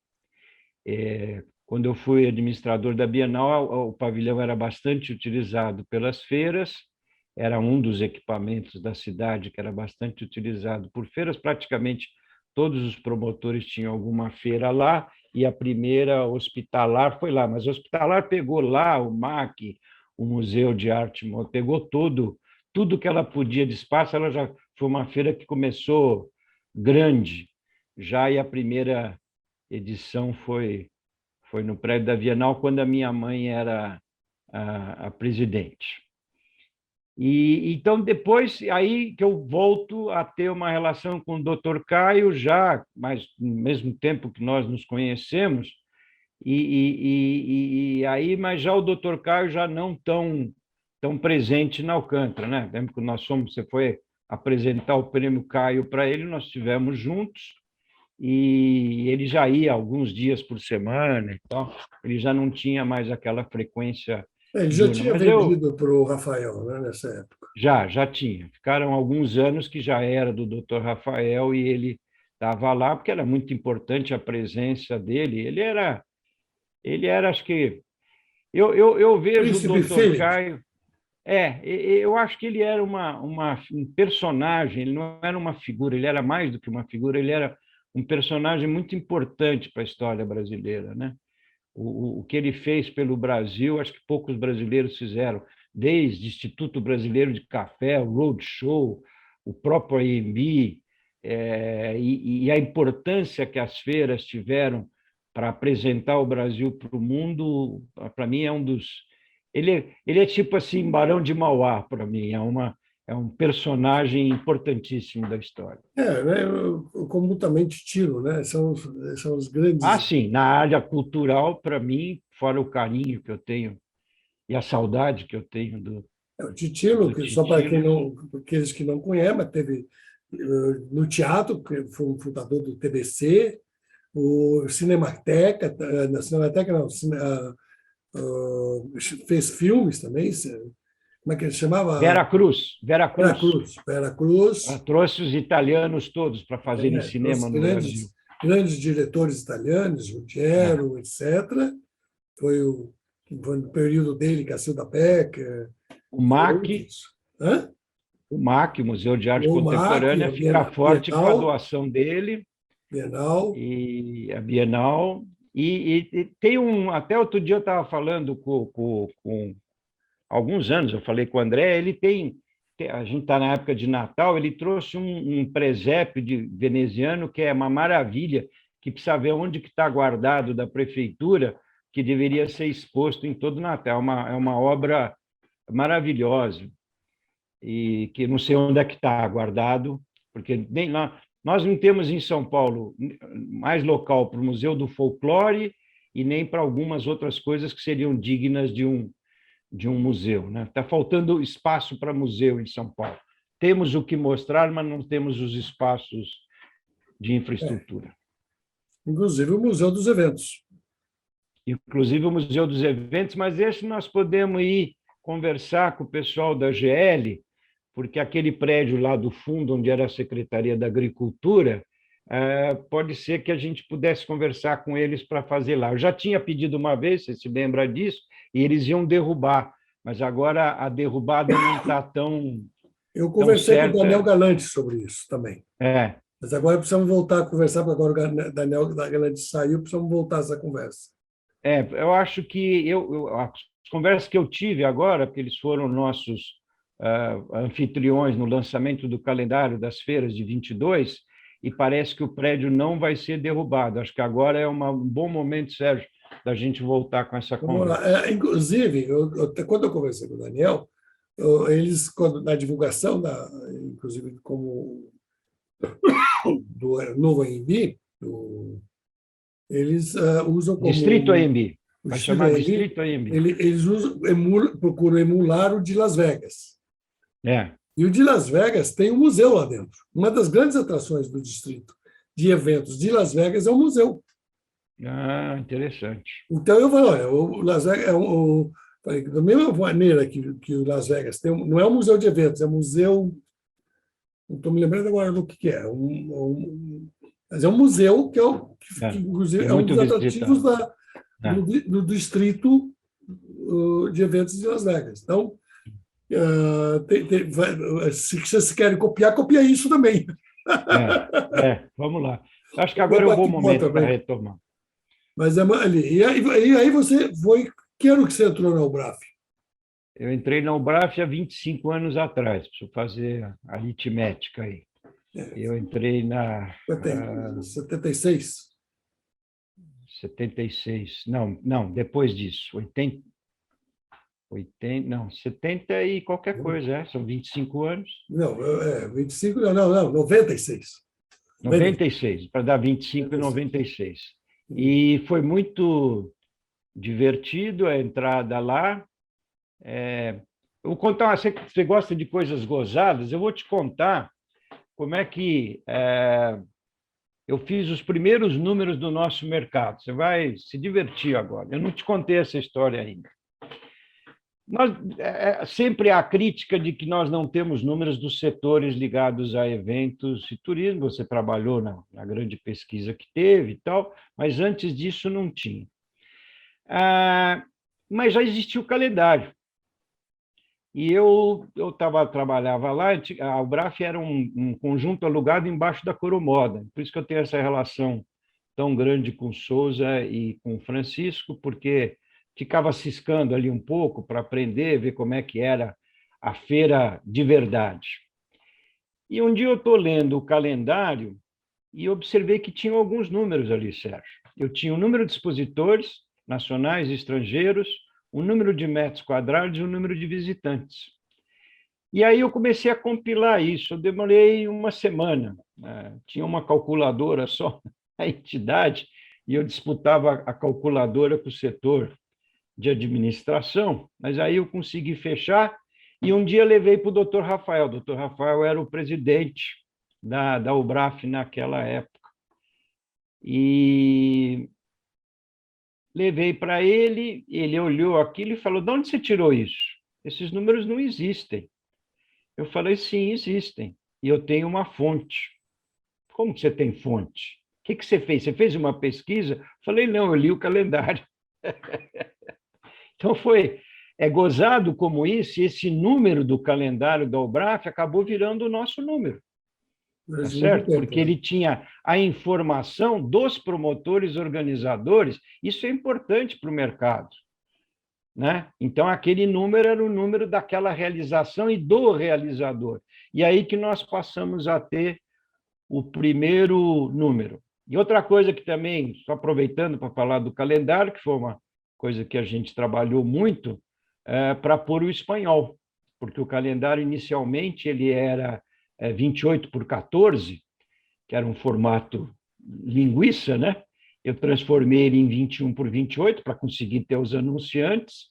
Quando eu fui administrador da Bienal, o pavilhão era bastante utilizado pelas feiras, era um dos equipamentos da cidade que era bastante utilizado por feiras, praticamente todos os promotores tinham alguma feira lá, e a primeira hospitalar foi lá, mas a hospitalar pegou lá o MAC, o Museu de Arte, pegou tudo que ela podia de espaço, ela já foi uma feira que começou grande, já, e a primeira edição foi no prédio da Bienal, quando a minha mãe era a presidente. E então depois aí que eu volto a ter uma relação com o Dr. Caio, já, mas no mesmo tempo que nós nos conhecemos, e aí, mas já o Dr. Caio já não tão presente na Alcântara, né? Lembro que você foi apresentar o prêmio Caio para ele, nós estivemos juntos, e ele já ia alguns dias por semana, então ele já não tinha mais aquela frequência Ele já diurna, tinha mas eu vendido para o Rafael, né, nessa época. já tinha. Ficaram alguns anos que já era do Dr. Rafael e ele estava lá, porque era muito importante a presença dele. Ele era Ele era, acho que... Eu vejo o Príncipe doutor Philip. Caio... eu acho que ele era um personagem, ele não era uma figura, ele era mais do que uma figura, ele era um personagem muito importante para a história brasileira, né? O que ele fez pelo Brasil, acho que poucos brasileiros fizeram, desde Instituto Brasileiro de Café, o Roadshow, o próprio AMB, e a importância que as feiras tiveram para apresentar o Brasil para o mundo, para mim é um dos... Ele é tipo assim, Barão de Mauá, para mim, é um personagem importantíssimo da história. Né, eu comutamente tiro, né? São os Ah, grandes. sim, na área cultural, para mim, fora o carinho que eu tenho e a saudade que eu tenho O Titilo, do que só para quem Titilo. não, aqueles que não conhecem, mas teve no teatro, que foi um fundador do TBC, o Cinemateca, na Cinemateca não, fez filmes também, como é que ele chamava? Vera Cruz, Vera Vera Cruz. Cruz. Vera Ela Cruz, trouxe os italianos todos para fazerem trouxe cinema no Brasil. grandes diretores italianos, É. Ruggiero, etc. Foi no período dele, Cacilda Becker, O e MAC, outros. Hã? o Museu de Arte O MAC, Contemporânea, a fica forte com a Bienal, doação dele Bienal. e a Bienal. E tem até outro dia eu estava falando com alguns anos, eu falei com o André, a gente está na época de Natal, ele trouxe um presépio veneziano que é uma maravilha, que precisa ver onde que está guardado da prefeitura, que deveria ser exposto em todo o Natal. É uma obra maravilhosa, e que não sei onde é que está guardado, porque nem lá, nós não temos em São Paulo mais local para o Museu do Folclore e nem para algumas outras coisas que seriam dignas de um museu, né? Está faltando espaço para museu em São Paulo. Temos o que mostrar, mas não temos os espaços de infraestrutura. Inclusive o Museu dos Eventos. Inclusive o Museu dos Eventos, mas esse nós podemos ir conversar com o pessoal da GL, porque aquele prédio lá do fundo, onde era a Secretaria da Agricultura, pode ser que a gente pudesse conversar com eles para fazer lá. Eu já tinha pedido uma vez, você se lembra disso, e eles iam derrubar, mas agora a derrubada não está Eu tão conversei com o Daniel certa. Galante sobre isso também. É, Mas agora precisamos voltar a conversar, porque agora o Daniel Galante saiu, precisamos voltar a essa conversa. eu acho que as conversas que eu tive agora, porque eles foram nossos anfitriões no lançamento do calendário das feiras de 22, e parece que o prédio não vai ser derrubado. Acho que agora é um bom momento, Sérgio, da gente voltar com essa Vamos lá. conversa. Inclusive, quando eu conversei com o Daniel, eles, na divulgação, inclusive como do novo AMB, eles usam Distrito como AMB, o vai Distrito chamar AMB, Distrito AMB. eles procuram emular o de Las Vegas. É. E o de Las Vegas tem um museu lá dentro. Uma das grandes atrações do distrito de eventos de Las Vegas é o museu. Ah, interessante. Então eu falo, olha, o Las Vegas da mesma maneira que o Las Vegas tem, não é um museu de eventos, é um museu, não estou me lembrando agora do que é, mas é um museu que inclusive É é um muito dos atrativos visitado. É. do distrito de eventos de Las Vegas. Então, se vocês querem copiar, copia isso também. Vamos lá. Acho que Copia agora é um bom Patibó momento para também. retomar. Mas é ali. E aí você foi. Que ano que você entrou na UBRAF? Eu entrei na UBRAF há 25 anos atrás, preciso fazer a aritmética aí. Eu entrei na 76? 76, não, depois disso, 80, não, 70 e qualquer coisa, são 25 anos. Não, 25, não, 96. 96, para dar 25 e 96. E foi muito divertido a entrada lá. Eu vou contar, você gosta de coisas gozadas? Eu vou te contar como é que eu fiz os primeiros números do nosso mercado. Você vai se divertir agora. Eu não te contei essa história ainda. Sempre há a crítica de que nós não temos números dos setores ligados a eventos e turismo. Você trabalhou na grande pesquisa que teve e tal, mas antes disso não tinha. Mas já existia o calendário. E trabalhava lá, a Ubraf era um conjunto alugado embaixo da Coromoda, por isso que eu tenho essa relação tão grande com Souza e com Francisco, porque ficava ciscando ali um pouco para aprender, ver como é que era a feira de verdade. E um dia eu estou lendo o calendário e observei que tinha alguns números ali, Sérgio. Eu tinha o número de expositores, nacionais e estrangeiros, o número de metros quadrados e o número de visitantes. E aí eu comecei a compilar isso, eu demorei uma semana, tinha uma calculadora só, a entidade, e eu disputava a calculadora com o setor de administração, mas aí eu consegui fechar, e um dia levei para o doutor Rafael. O doutor Rafael era o presidente da Ubraf naquela época. E levei para ele, ele olhou aquilo e falou: de onde você tirou isso? Esses números não existem. Eu falei: sim, existem. E eu tenho uma fonte. Como que você tem fonte? O que você fez? Você fez uma pesquisa? Eu falei: não, eu li o calendário. Então é gozado como isso, e esse número do calendário da Ubraf acabou virando o nosso número. Tá certo? Porque ele tinha a informação dos promotores organizadores, isso é importante para o mercado. Né? Então, aquele número era o número daquela realização e do realizador. E aí que nós passamos a ter o primeiro número. E outra coisa que também, só aproveitando para falar do calendário, que foi uma coisa que a gente trabalhou muito, para pôr o espanhol, porque o calendário inicialmente ele era 28 por 14, que era um formato linguiça, né? Eu transformei ele em 21 por 28 para conseguir ter os anunciantes,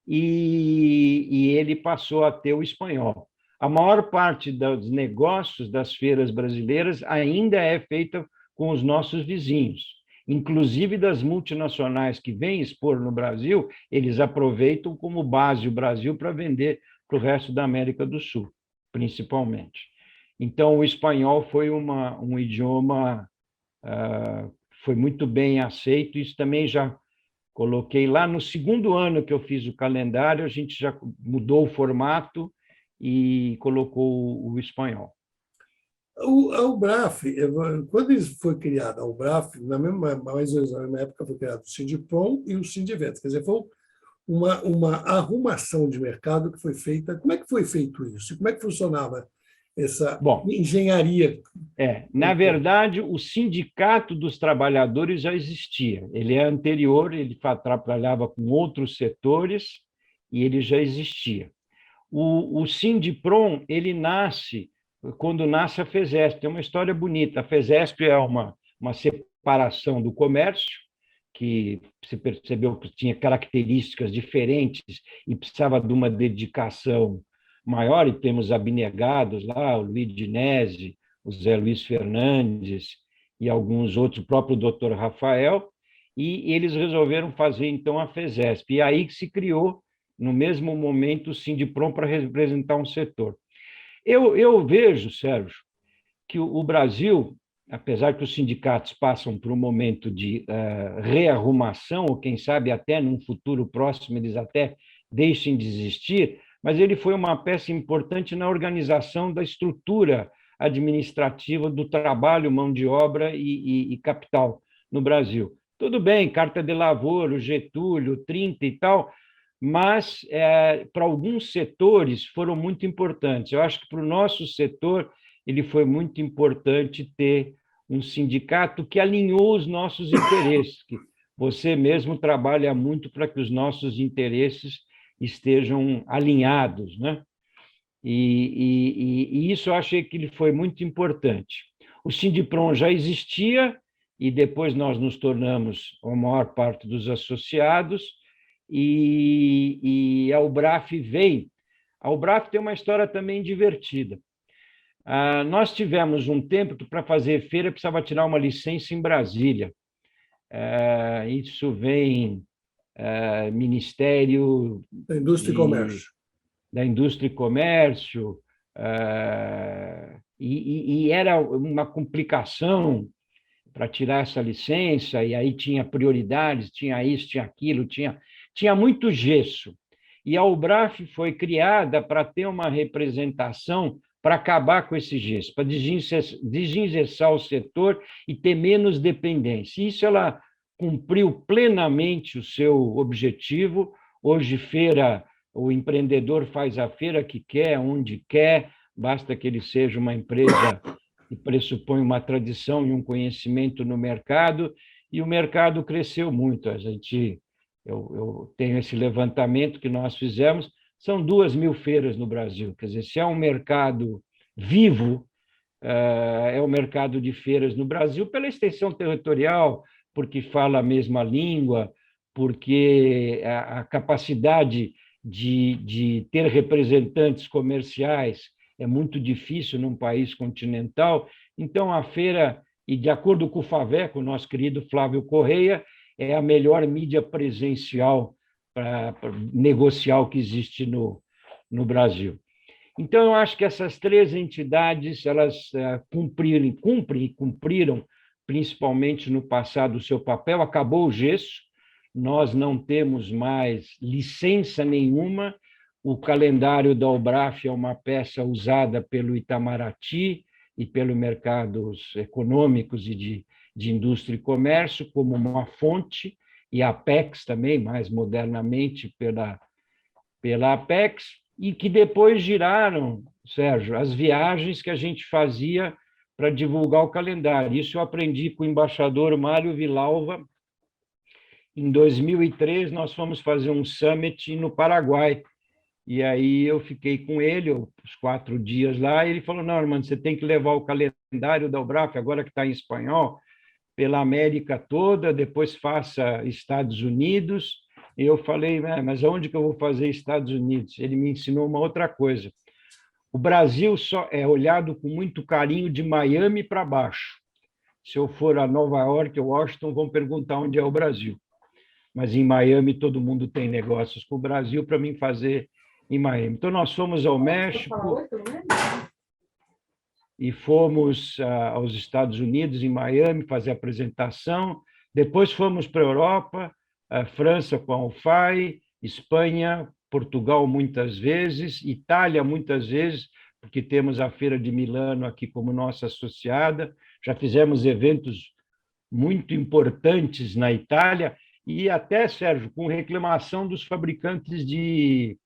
e ele passou a ter o espanhol. A maior parte dos negócios das feiras brasileiras ainda é feita com os nossos vizinhos. Inclusive das multinacionais que vêm expor no Brasil, eles aproveitam como base o Brasil para vender para o resto da América do Sul, principalmente. Então, o espanhol foi um idioma, foi muito bem aceito. Isso também já coloquei lá. No segundo ano que eu fiz o calendário, a gente já mudou o formato e colocou o espanhol. A Ubraf, quando foi criada a Ubraf, mais ou menos na mesma época foi criado o Sindiprom e o Sindiventos. Quer dizer, foi uma arrumação de mercado que foi feita. Como é que foi feito isso? Como é que funcionava essa engenharia? Na verdade, o Sindicato dos Trabalhadores já existia. Ele é anterior, ele trabalhava com outros setores e ele já existia. O Sindiprom, ele nasce quando nasce a FESESP. Tem uma história bonita. A FESESP é uma separação do comércio, que se percebeu que tinha características diferentes e precisava de uma dedicação maior, e temos abnegados lá, o Luiz Dinese, o Zé Luiz Fernandes e alguns outros, o próprio doutor Rafael, e eles resolveram fazer, então, a FESESP. E aí que se criou, no mesmo momento, o Sindiprom para representar um setor. Eu vejo, Sérgio, que o Brasil, apesar que os sindicatos passam por um momento de rearrumação, ou quem sabe até num futuro próximo eles até deixem de existir, mas ele foi uma peça importante na organização da estrutura administrativa do trabalho, mão de obra e capital no Brasil. Tudo bem, Carta de Lavoro, Getúlio, 30 e tal, mas para alguns setores foram muito importantes. Eu acho que para o nosso setor ele foi muito importante ter um sindicato que alinhou os nossos interesses, que você mesmo trabalha muito para que os nossos interesses estejam alinhados, né? E isso eu achei que ele foi muito importante. O Sindiprom já existia, e depois nós nos tornamos a maior parte dos associados, e a Ubraf veio. A Ubraf tem uma história também divertida. Nós tivemos um tempo que, para fazer feira, precisava tirar uma licença em Brasília. Isso vem Ministério da Indústria e Comércio. Da Indústria e Comércio, e era uma complicação para tirar essa licença, e aí tinha prioridades, tinha isso, tinha aquilo, tinha muito gesso. E a UBRAF foi criada para ter uma representação para acabar com esse gesso, para desengessar o setor e ter menos dependência. Isso ela cumpriu plenamente o seu objetivo. Hoje, feira, o empreendedor faz a feira que quer, onde quer, basta que ele seja uma empresa que pressupõe uma tradição e um conhecimento no mercado, e o mercado cresceu muito. Eu tenho esse levantamento que nós fizemos, são 2.000 feiras no Brasil. Quer dizer, se é um mercado vivo, é o mercado de feiras no Brasil, pela extensão territorial, porque fala a mesma língua, porque a capacidade de ter representantes comerciais é muito difícil num país continental. Então, a feira, e de acordo com o Faveco, o nosso querido Flávio Correia, é a melhor mídia presencial para negociar o que existe no Brasil. Então, eu acho que essas três entidades, elas cumprem e cumpriram, principalmente no passado, o seu papel. Acabou o gesso, nós não temos mais licença nenhuma, o calendário da UBRAF é uma peça usada pelo Itamaraty e pelos mercados econômicos e de indústria e comércio como uma fonte, e a Apex também, mais modernamente, pela Apex, e que depois giraram, Sérgio, as viagens que a gente fazia para divulgar o calendário. Isso eu aprendi com o embaixador Mário Villalva. Em 2003, nós fomos fazer um summit no Paraguai, e aí eu fiquei com ele os 4 dias lá, e ele falou, não, Armando, você tem que levar o calendário da UBRAF, agora que está em espanhol, pela América toda, depois faça Estados Unidos. E eu falei, mas onde que eu vou fazer Estados Unidos? Ele me ensinou uma outra coisa. O Brasil só é olhado com muito carinho de Miami para baixo. Se eu for a Nova York ou Washington, vão perguntar onde é o Brasil. Mas em Miami todo mundo tem negócios com o Brasil, para mim fazer em Miami. Então, nós fomos ao México e fomos aos Estados Unidos, em Miami, fazer a apresentação. Depois fomos para a Europa, a França com a UFAI, Espanha, Portugal muitas vezes, Itália muitas vezes, porque temos a Feira de Milano aqui como nossa associada. Já fizemos eventos muito importantes na Itália, e até, Sérgio, com reclamação dos fabricantes de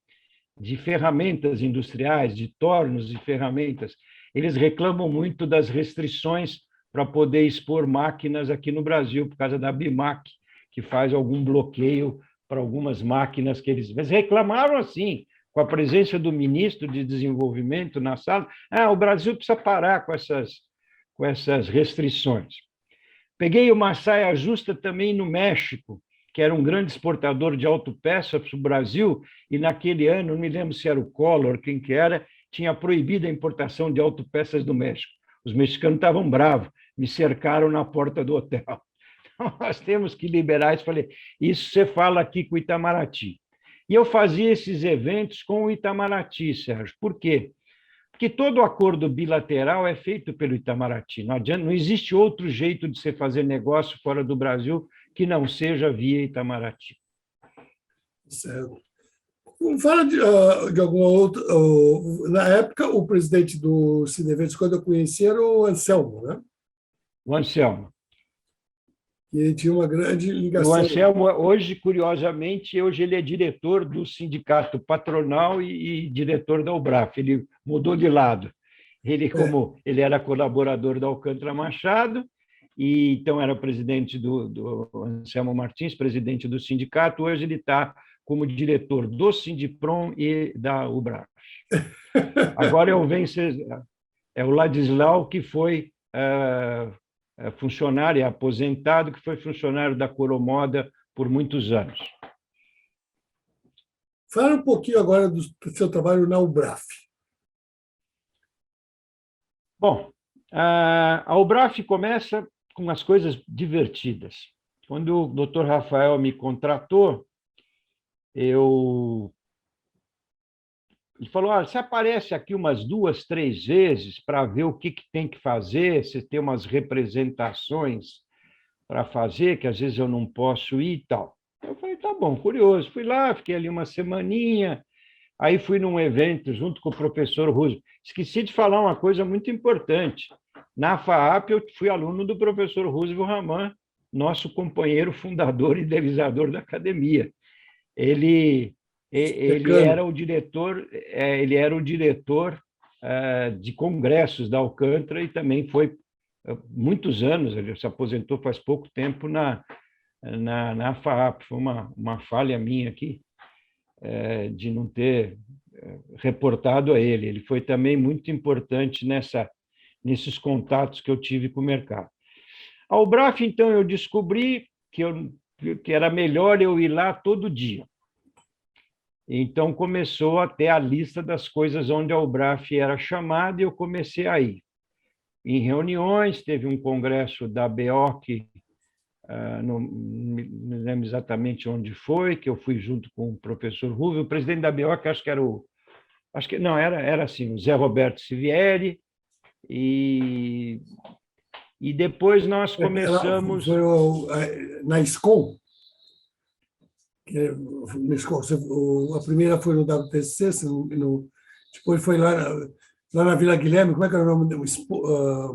ferramentas industriais, de tornos e ferramentas. Eles reclamam muito das restrições para poder expor máquinas aqui no Brasil, por causa da BIMAC, que faz algum bloqueio para algumas máquinas que eles... Mas reclamaram assim, com a presença do ministro de Desenvolvimento na sala, o Brasil precisa parar com essas restrições. Peguei uma saia justa também no México, que era um grande exportador de autopeças para o Brasil, e naquele ano, não me lembro se era o Collor, quem que era, tinha proibido a importação de autopeças do México. Os mexicanos estavam bravos, me cercaram na porta do hotel. Então, nós temos que liberar isso. Falei, isso você fala aqui com o Itamaraty. E eu fazia esses eventos com o Itamaraty, Sérgio. Por quê? Porque todo acordo bilateral é feito pelo Itamaraty. Não adianta, não existe outro jeito de você fazer negócio fora do Brasil que não seja via Itamaraty. Certo. Fala de alguma outra... Na época, o presidente do Cineventos, quando eu conheci, era o Anselmo, né? O Anselmo. E ele tinha uma grande ligação. O Anselmo, hoje, curiosamente, ele é diretor do sindicato patronal e diretor da UBRAF. Ele mudou de lado. Ele era colaborador da Alcântara Machado, e então era presidente do Anselmo Martins, presidente do sindicato. Hoje ele está como diretor do Sindiprom e da UBRAF. Agora é o Ladislau, que foi funcionário, aposentado, que foi funcionário da Coromoda por muitos anos. Fala um pouquinho agora do seu trabalho na UBRAF. Bom, a UBRAF começa com as coisas divertidas. Quando o Dr. Rafael me contratou, eu ele falou: olha, você aparece aqui umas 2, 3 vezes para ver o que tem que fazer, você tem umas representações para fazer, que às vezes eu não posso ir e tal. Eu falei: tá bom, curioso. Fui lá, fiquei ali uma semaninha, aí fui num evento junto com o professor Roosevelt. Esqueci de falar uma coisa muito importante. Na FAAP, eu fui aluno do professor Roosevelt Raman, nosso companheiro fundador e idealizador da academia. Ele, ele Decano. era o diretor, ele era o diretor de congressos da Alcântara e também foi muitos anos, ele se aposentou faz pouco tempo na FAAP. Foi uma falha minha aqui, de não ter reportado a ele. Ele foi também muito importante nesses contatos que eu tive com o mercado. Ao BRAF, então, eu descobri que era melhor eu ir lá todo dia. Então, começou a ter a lista das coisas onde a UBRAF era chamada e eu comecei a ir. Em reuniões, teve um congresso da BEOC, não me lembro exatamente onde foi, que eu fui junto com o professor Rubio, o presidente da BEOC, acho que era não, era assim, o Zé Roberto Sivieri, e depois nós começamos... Foi na SCOM, a primeira foi no WTC, depois foi lá na Vila Guilherme, como é que era o nome?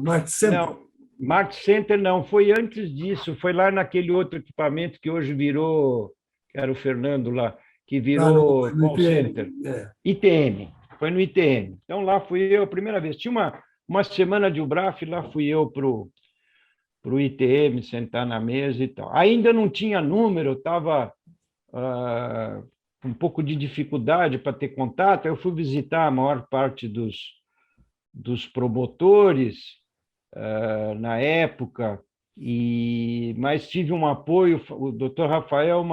Mart Center? Não, Mart Center não, foi antes disso, foi lá naquele outro equipamento que hoje virou, que era o Fernando lá, que virou No call ITM. center. ITM, foi no ITM. Então lá fui eu a primeira vez. Tinha uma semana de UBRAF, lá fui eu para o ITM, sentar na mesa e tal. Ainda não tinha número, eu estava com um pouco de dificuldade para ter contato, eu fui visitar a maior parte dos promotores na época, mas tive um apoio. O doutor Rafael,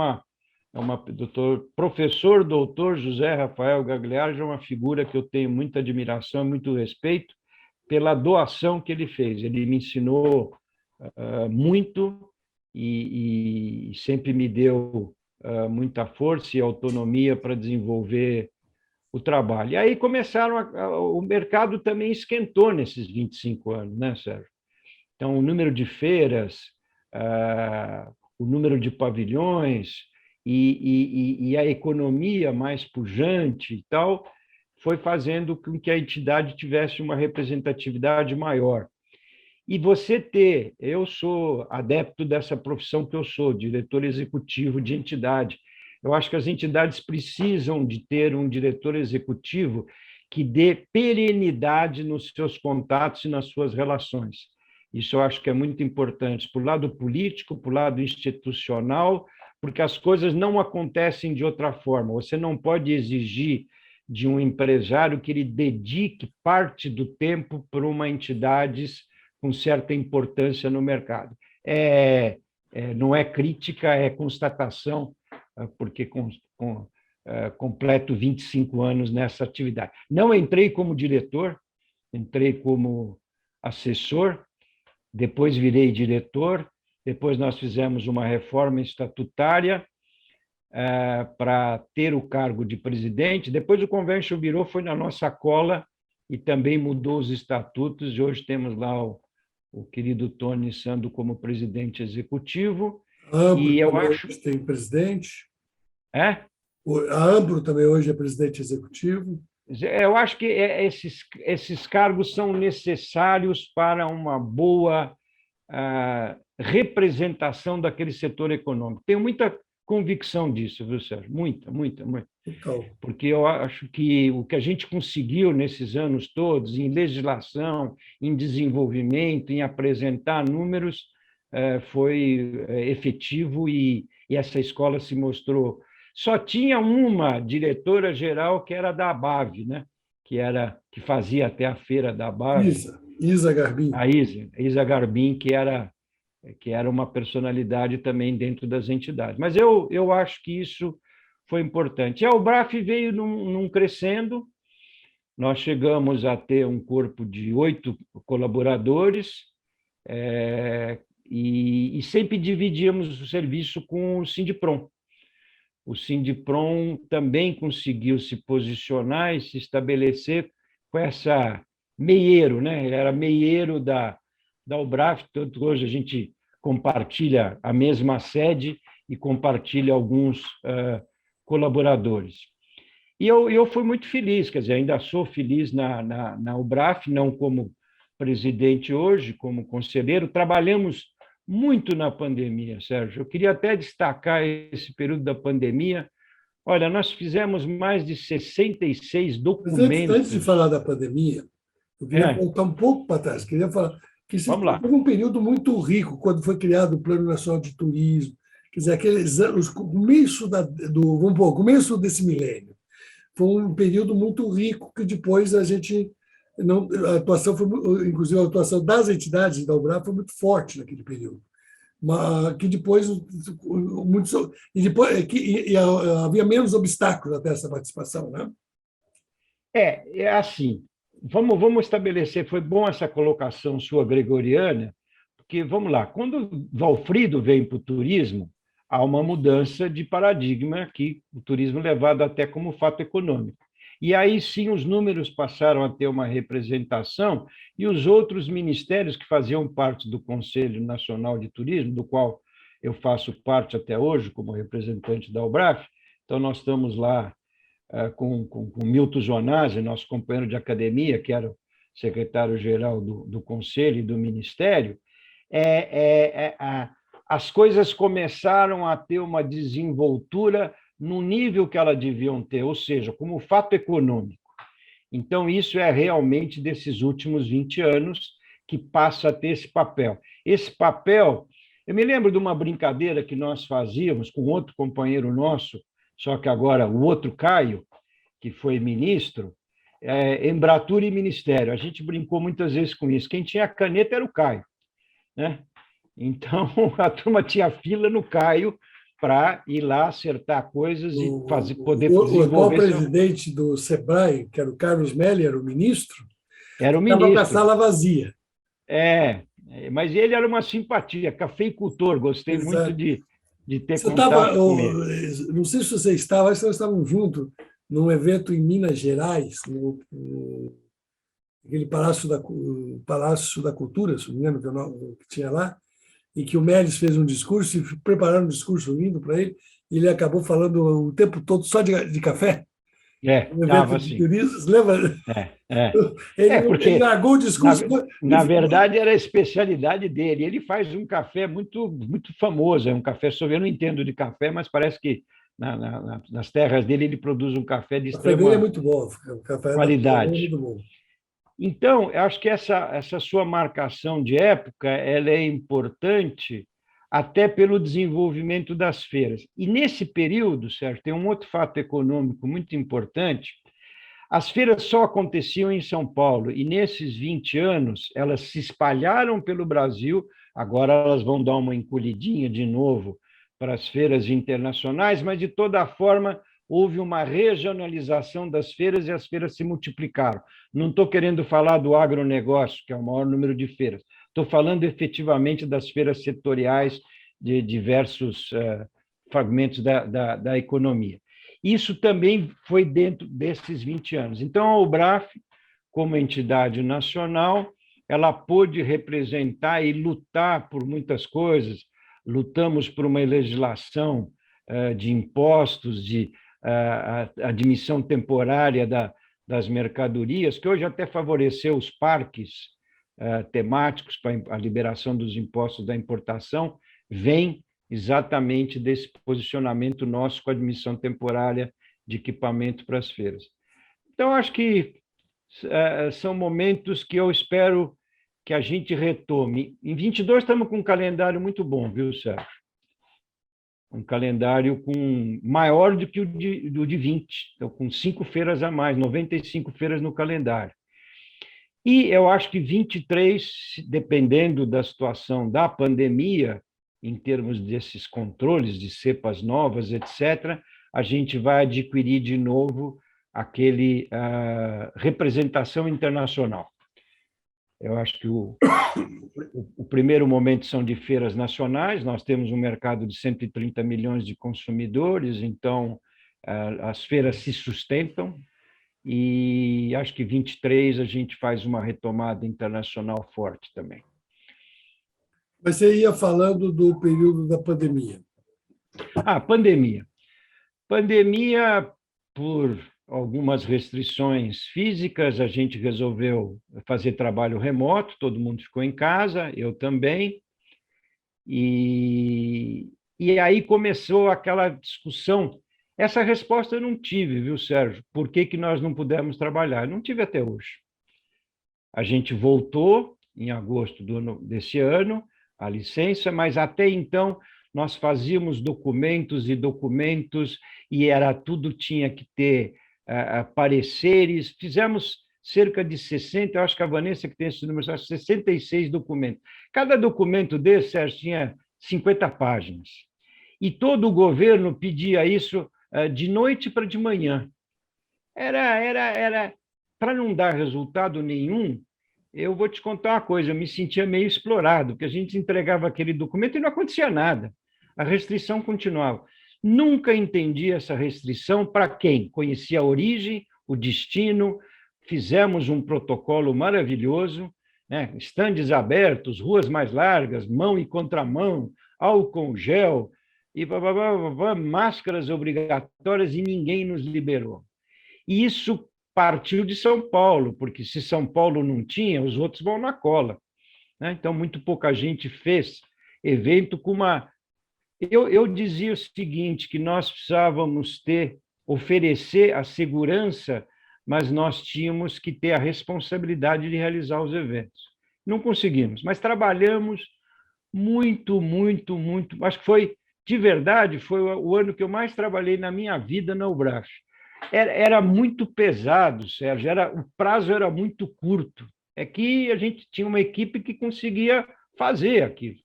professor doutor José Rafael Gagliardi, é uma figura que eu tenho muita admiração e muito respeito pela doação que ele fez. Ele me ensinou muito e sempre me deu muita força e autonomia para desenvolver o trabalho. E aí o mercado também esquentou nesses 25 anos, né, Sérgio? Então, o número de feiras, o número de pavilhões e a economia mais pujante e tal, foi fazendo com que a entidade tivesse uma representatividade maior. E eu sou adepto dessa profissão que eu sou, diretor executivo de entidade. Eu acho que as entidades precisam de ter um diretor executivo que dê perenidade nos seus contatos e nas suas relações. Isso eu acho que é muito importante, para o lado político, para o lado institucional, porque as coisas não acontecem de outra forma. Você não pode exigir de um empresário que ele dedique parte do tempo para uma entidade com certa importância no mercado. Não é crítica, é constatação, porque completo 25 anos nessa atividade. Não entrei como diretor, entrei como assessor, depois virei diretor, depois nós fizemos uma reforma estatutária para ter o cargo de presidente, depois o Convention Bureau foi na nossa cola e também mudou os estatutos, e hoje temos lá o querido Tony Sando como presidente executivo. A Ambro e eu também acho... hoje tem presidente. É? A Ambro também hoje é presidente executivo. Eu acho que esses cargos são necessários para uma boa representação daquele setor econômico. Tenho muita convicção disso, viu, Sérgio? Muita, muita, muita. Então, Porque eu acho que o que a gente conseguiu nesses anos todos, em legislação, em desenvolvimento, em apresentar números, foi efetivo e essa escola se mostrou. Só tinha uma diretora-geral que era da ABAV, né? que fazia até a feira da ABAV, Isa Garbim. a Isa Garbim, que era uma personalidade também dentro das entidades. Mas eu acho que isso foi importante. E a UBRAF veio num crescendo, nós chegamos a ter um corpo de 8 colaboradores, e sempre dividíamos o serviço com o Sindiprom. o Sindiprom também conseguiu se posicionar e se estabelecer com essa meieiro, né? Ele era meieiro da UBRAF, tanto hoje a gente compartilha a mesma sede e compartilha alguns colaboradores. E eu fui muito feliz, quer dizer, ainda sou feliz na UBRAF, não como presidente hoje, como conselheiro. Trabalhamos muito na pandemia, Sérgio. Eu queria até destacar esse período da pandemia. Olha, nós fizemos mais de 66 Mas antes de documentos. falar da pandemia, eu queria voltar um pouco para trás. Queria falar que Vamos lá. teve um período muito rico quando foi criado o Plano Nacional de Turismo, quer dizer, aqueles anos, começo desse milênio. Foi um período muito rico que depois a gente não, a atuação foi, inclusive a atuação das entidades da UBRAF foi muito forte naquele período, mas que depois muito, e depois havia menos obstáculos até essa participação, né? É assim. Vamos estabelecer. Foi bom essa colocação sua gregoriana, porque vamos lá. Quando Valfrido vem para o turismo, há uma mudança de paradigma aqui, o turismo levado até como fato econômico. E aí sim os números passaram a ter uma representação e os outros ministérios que faziam parte do Conselho Nacional de Turismo, do qual eu faço parte até hoje como representante da UBRAF, então nós estamos lá com Milton Zonasi, nosso companheiro de academia, que era o secretário-geral do Conselho e do Ministério, as coisas começaram a ter uma desenvoltura no nível que elas deviam ter, ou seja, como fato econômico. Então, isso é realmente desses últimos 20 anos que passa a ter esse papel. Esse papel, eu me lembro de uma brincadeira que nós fazíamos com outro companheiro nosso, só que agora o outro Caio, que foi ministro, Embratur e Ministério. A gente brincou muitas vezes com isso. Quem tinha caneta era o Caio, né? Então, a turma tinha fila no Caio para ir lá acertar coisas e poder desenvolver. O atual presidente do SEBRAE, que era o Carlos Melli, era o ministro, era o estava com a ministro. sala vazia. Mas ele era uma simpatia, cafeicultor, gostei Exato. muito de ter você contato com ele. Não sei se você estava, mas nós estávamos juntos num evento em Minas Gerais, aquele Palácio da Cultura, se não me engano, que tinha lá, e que o Mélis fez um discurso, e prepararam um discurso lindo para ele, e ele acabou falando o tempo todo só de café. Estava assim. Turismo, lembra? Porque, ele largou o discurso. Na verdade, era a especialidade dele. Ele faz um café muito, muito famoso, é um café eu não entendo de café, mas parece que nas terras dele ele produz um café de extrema dele é muito bom, o café qualidade. É muito bom. Então, eu acho que essa sua marcação de época ela é importante até pelo desenvolvimento das feiras. E nesse período, Sérgio, tem um outro fato econômico muito importante. As feiras só aconteciam em São Paulo, e nesses 20 anos elas se espalharam pelo Brasil, agora elas vão dar uma encolhidinha de novo para as feiras internacionais, mas, de toda forma, houve uma regionalização das feiras e as feiras se multiplicaram. Não estou querendo falar do agronegócio, que é o maior número de feiras, estou falando efetivamente das feiras setoriais de diversos fragmentos da economia. Isso também foi dentro desses 20 anos. Então, a UBRAF, como entidade nacional, ela pôde representar e lutar por muitas coisas. Lutamos por uma legislação de impostos, de admissão temporária das mercadorias, que hoje até favoreceu os parques temáticos para a liberação dos impostos da importação, vem exatamente desse posicionamento nosso com a admissão temporária de equipamento para as feiras. Então, acho que são momentos que eu espero que a gente retome. Em 22 estamos com um calendário muito bom, viu, Sérgio? Um calendário maior do que o de 20, então, com 5 feiras a mais, 95 feiras no calendário. E eu acho que 23, dependendo da situação da pandemia, em termos desses controles de cepas novas, etc., a gente vai adquirir de novo aquele representação internacional. Eu acho que o primeiro momento são de feiras nacionais, nós temos um mercado de 130 milhões de consumidores, então as feiras se sustentam, e acho que 23 a gente faz uma retomada internacional forte também. Mas você ia falando do período da pandemia. Pandemia. Pandemia, por algumas restrições físicas, a gente resolveu fazer trabalho remoto, todo mundo ficou em casa, eu também, e aí começou aquela discussão. Essa resposta eu não tive, viu, Sérgio? Por que nós não pudemos trabalhar? Eu não tive até hoje. A gente voltou em agosto desse ano, a licença, mas até então nós fazíamos documentos e documentos, e tudo tinha que ter pareceres. Fizemos cerca de 60, eu acho que a Vanessa que tem esse número, 66 documentos. Cada documento desse, Sérgio, tinha 50 páginas. E todo o governo pedia isso de noite para de manhã. Era para não dar resultado nenhum. Eu vou te contar uma coisa, eu me sentia meio explorado, porque a gente entregava aquele documento e não acontecia nada. A restrição continuava. Nunca entendi essa restrição para quem conhecia a origem, o destino. Fizemos um protocolo maravilhoso, né? Estandes abertos, ruas mais largas, mão e contramão, álcool gel, e máscaras obrigatórias, e ninguém nos liberou. E isso partiu de São Paulo, porque se São Paulo não tinha, os outros vão na cola, né? Então, muito pouca gente fez evento com uma... Eu dizia o seguinte, que nós precisávamos oferecer a segurança, mas nós tínhamos que ter a responsabilidade de realizar os eventos. Não conseguimos, mas trabalhamos muito, muito, muito. Acho que foi, de verdade, foi o ano que eu mais trabalhei na minha vida na Ubraf. Era muito pesado, Sérgio, o prazo era muito curto. É que a gente tinha uma equipe que conseguia fazer aquilo.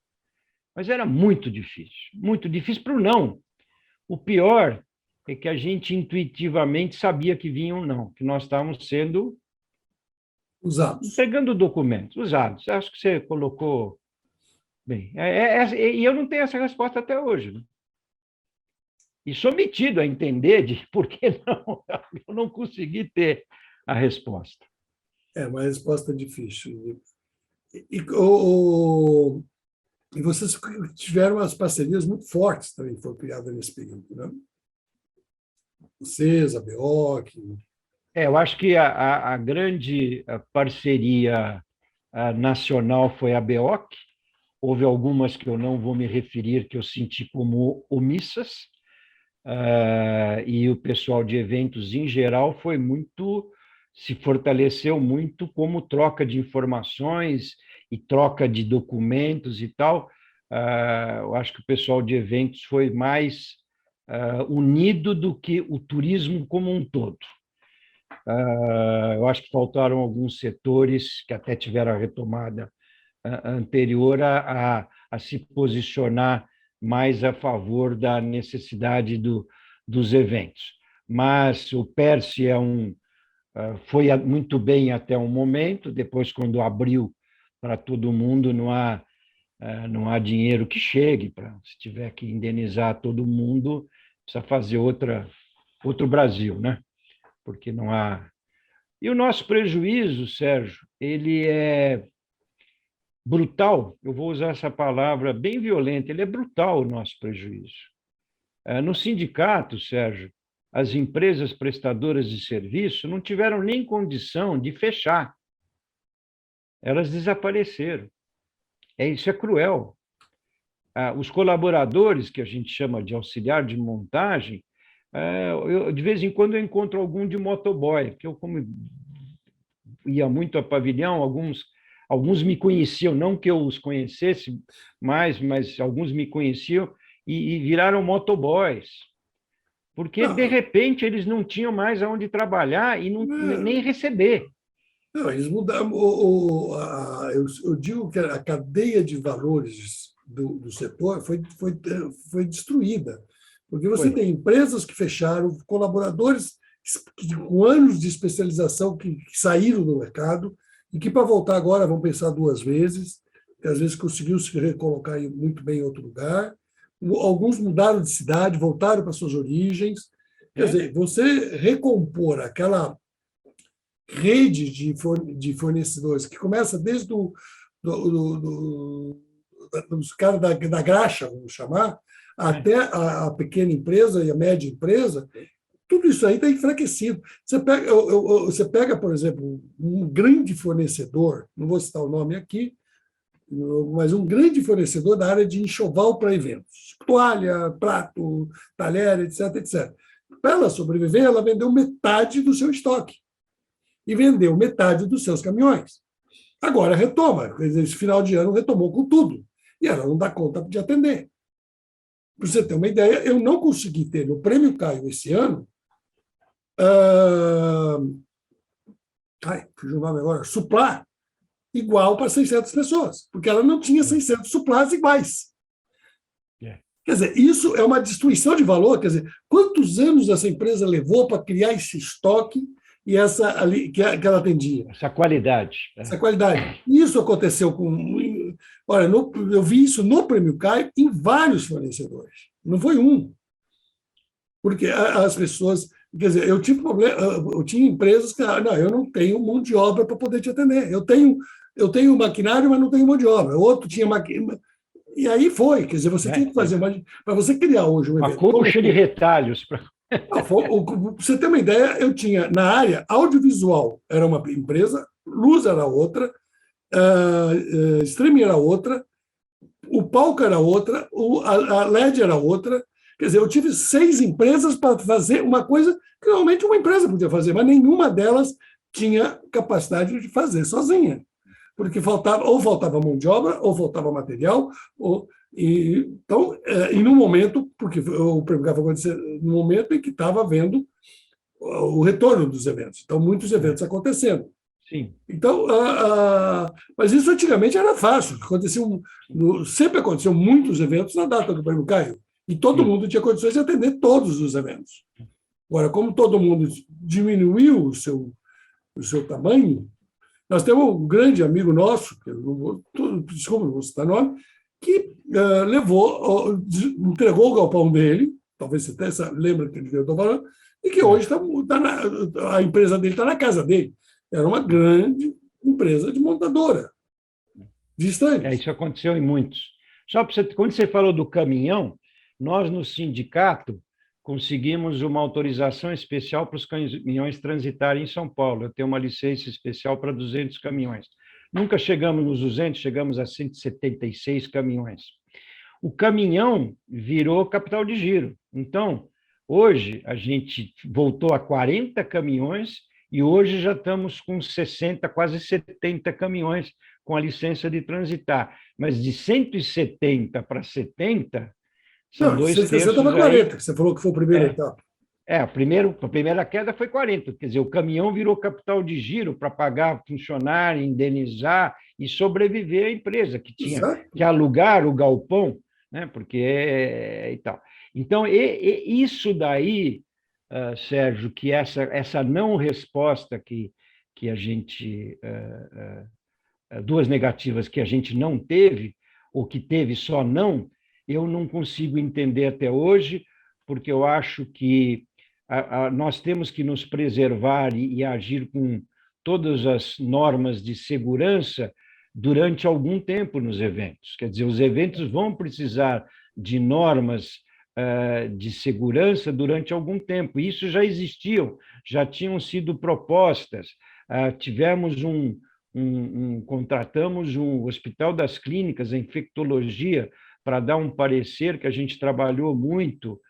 Mas era muito difícil para o não. O pior é que a gente intuitivamente sabia que vinha um não, que nós estávamos sendo usados. Entregando documentos, usados. Acho que você colocou bem. E eu não tenho essa resposta até hoje, né? E sou metido a entender de por que não, eu não consegui ter a resposta. É uma resposta difícil. E vocês tiveram umas parcerias muito fortes também, que foram criadas nesse período, né? Vocês, a BEOC. Eu acho que a grande parceria nacional foi a BEOC. Houve algumas que eu não vou me referir, que eu senti como omissas, e o pessoal de eventos, em geral, se fortaleceu muito como troca de informações e troca de documentos e tal. Eu acho que o pessoal de eventos foi mais unido do que o turismo como um todo. Eu acho que faltaram alguns setores que até tiveram a retomada anterior a se posicionar mais a favor da necessidade dos eventos. Mas o PERSE foi muito bem até um momento, depois, quando abriu para todo mundo, não há dinheiro que chegue, se tiver que indenizar todo mundo, precisa fazer outro Brasil, né? Porque não há... E o nosso prejuízo, Sérgio, ele é brutal, eu vou usar essa palavra bem violenta, ele é brutal, o nosso prejuízo. No sindicato, Sérgio, as empresas prestadoras de serviço não tiveram nem condição de fechar. Elas desapareceram. Isso é cruel. Os colaboradores, que a gente chama de auxiliar de montagem, de vez em quando eu encontro algum de motoboy, porque eu, como ia muito a pavilhão, alguns me conheciam, não que eu os conhecesse mais, mas alguns me conheciam e viraram motoboys, porque, de repente, eles não tinham mais aonde trabalhar e nem receber. Não, eles mudaram. Eu digo que a cadeia de valores do setor foi destruída, porque você tem empresas que fecharam, colaboradores com anos de especialização que saíram do mercado, e que, para voltar agora, vão pensar duas vezes, que às vezes conseguiu se recolocar muito bem em outro lugar. Alguns mudaram de cidade, voltaram para suas origens. Quer dizer, você recompor aquela rede de fornecedores que começa desde os caras da graxa, vamos chamar, até a pequena empresa e a média empresa, tudo isso aí está enfraquecido. Você pega, por exemplo, um grande fornecedor, não vou citar o nome aqui, mas um grande fornecedor da área de enxoval para eventos. Toalha, prato, talher, etc, etc. Para ela sobreviver, ela vendeu metade do seu estoque e vendeu metade dos seus caminhões. Agora retoma, esse final de ano retomou com tudo, e ela não dá conta de atender. Para você ter uma ideia, eu não consegui ter no Prêmio Caio esse ano, fugiu o nome agora, suplá igual para 600 pessoas, porque ela não tinha 600 suplás iguais. Quer dizer, isso é uma destruição de valor. Quer dizer, quantos anos essa empresa levou para criar esse estoque e essa ali que ela atendia? Essa qualidade. Essa qualidade. Isso aconteceu com. Olha, eu vi isso no Prêmio Caio em vários fornecedores. Não foi um. Porque as pessoas. Quer dizer, eu tive problema, eu tinha empresas que, não, eu não tenho mão de obra para poder te atender. Eu tenho maquinário, mas não tenho mão de obra. Outro tinha maquinário. E aí foi, quer dizer, você tinha que fazer. Para você criar hoje um evento. Uma colcha de retalhos. Para você ter uma ideia, eu tinha na área audiovisual, era uma empresa, luz era outra, streaming era outra, o palco era outra, a LED era outra. Quer dizer, eu tive 6 empresas para fazer uma coisa que normalmente uma empresa podia fazer, mas nenhuma delas tinha capacidade de fazer sozinha. Porque ou faltava mão de obra, ou faltava material, então, e no momento, porque o Prêmio Caio foi acontecer no momento em que estava havendo o retorno dos eventos. Então, muitos eventos acontecendo. Sim. Então, mas isso antigamente era fácil. Sempre aconteceu muitos eventos na data do Prêmio Caio. E todo mundo tinha condições de atender todos os eventos. Agora, como todo mundo diminuiu o seu tamanho, nós temos um grande amigo nosso, desculpa, não vou citar nome, que entregou o galpão dele, talvez você até lembra que eu estou falando, e que hoje a empresa dele está na casa dele. Era uma grande empresa de montadora, de estandes. Isso aconteceu em muitos. Só para quando você falou do caminhão, nós no sindicato conseguimos uma autorização especial para os caminhões transitarem em São Paulo. Eu tenho uma licença especial para 200 caminhões. Nunca chegamos nos 200, chegamos a 176 caminhões. O caminhão virou capital de giro. Então, hoje, a gente voltou a 40 caminhões e hoje já estamos com 60, quase 70 caminhões com a licença de transitar. Mas de 170 para 70... São 2/3 para 40, que você falou que foi a primeira etapa. A primeira queda foi 40, quer dizer, o caminhão virou capital de giro para pagar funcionário, indenizar e sobreviver à empresa, que tinha que alugar o galpão, né? Porque e tal. Então, isso daí, Sérgio, que essa não resposta que a gente... duas negativas que a gente não teve, ou que teve só não, eu não consigo entender até hoje, porque eu acho que nós temos que nos preservar e agir com todas as normas de segurança durante algum tempo nos eventos. Quer dizer, os eventos vão precisar de normas de segurança durante algum tempo. Isso já existiam, já tinham sido propostas. Tivemos contratamos um Hospital das Clínicas, a infectologia, para dar um parecer que a gente trabalhou muito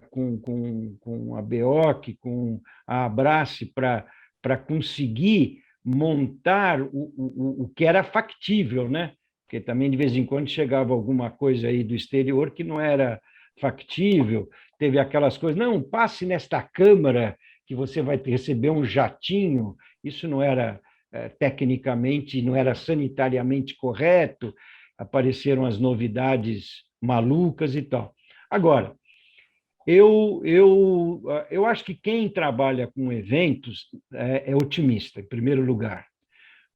com a BEOC, com a Abrace, para conseguir montar o que era factível, né? Porque também, de vez em quando, chegava alguma coisa aí do exterior que não era factível, teve aquelas coisas, não, passe nesta câmara que você vai receber um jatinho, isso não era tecnicamente, não era sanitariamente correto, apareceram as novidades malucas e tal. Agora, eu acho que quem trabalha com eventos é otimista, em primeiro lugar.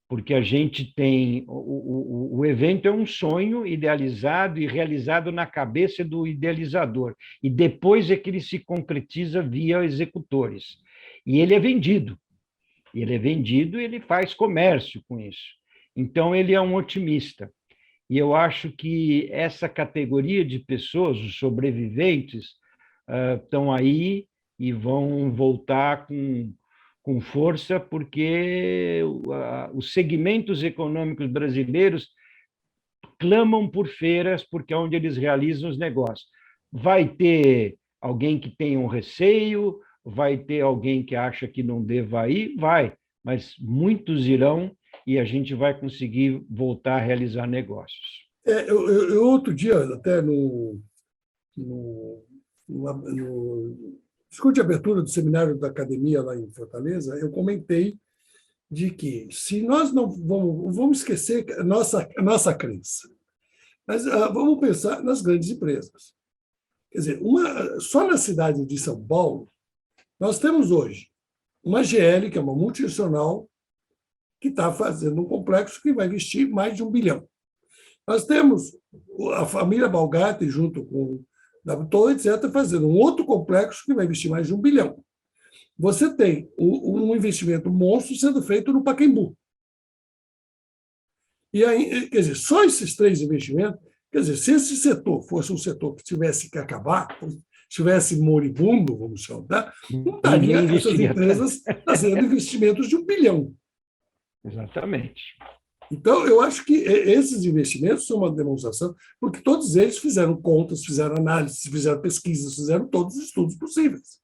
porque a gente tem... O evento é um sonho idealizado e realizado na cabeça do idealizador, e depois é que ele se concretiza via executores. E ele é vendido. E ele faz comércio com isso. Então, ele é um otimista. E eu acho que essa categoria de pessoas, os sobreviventes, estão aí e vão voltar com força, porque os segmentos econômicos brasileiros clamam por feiras, porque é onde eles realizam os negócios. Vai ter alguém que tem um receio, vai ter alguém que acha que não deva ir, vai, mas muitos irão e a gente vai conseguir voltar a realizar negócios. Outro dia, até no discurso de abertura do seminário da academia lá em Fortaleza, eu comentei de que se nós não vamos esquecer a nossa crença, mas vamos pensar nas grandes empresas. Quer dizer, só na cidade de São Paulo, nós temos hoje uma GL, que é uma multinacional, que está fazendo um complexo que vai investir mais de 1 bilhão. Nós temos a família Balgatti, junto com a Torre, etc., fazendo um outro complexo que vai investir mais de 1 bilhão. Você tem um investimento monstro sendo feito no Pacaembu. E aí, quer dizer, só esses 3 investimentos, quer dizer, se esse setor fosse um setor que tivesse que acabar, estivesse moribundo, vamos chamar, não estaria essas empresas fazendo investimentos de 1 bilhão. Exatamente. Então, eu acho que esses investimentos são uma demonstração, porque todos eles fizeram contas, fizeram análises, fizeram pesquisas, fizeram todos os estudos possíveis.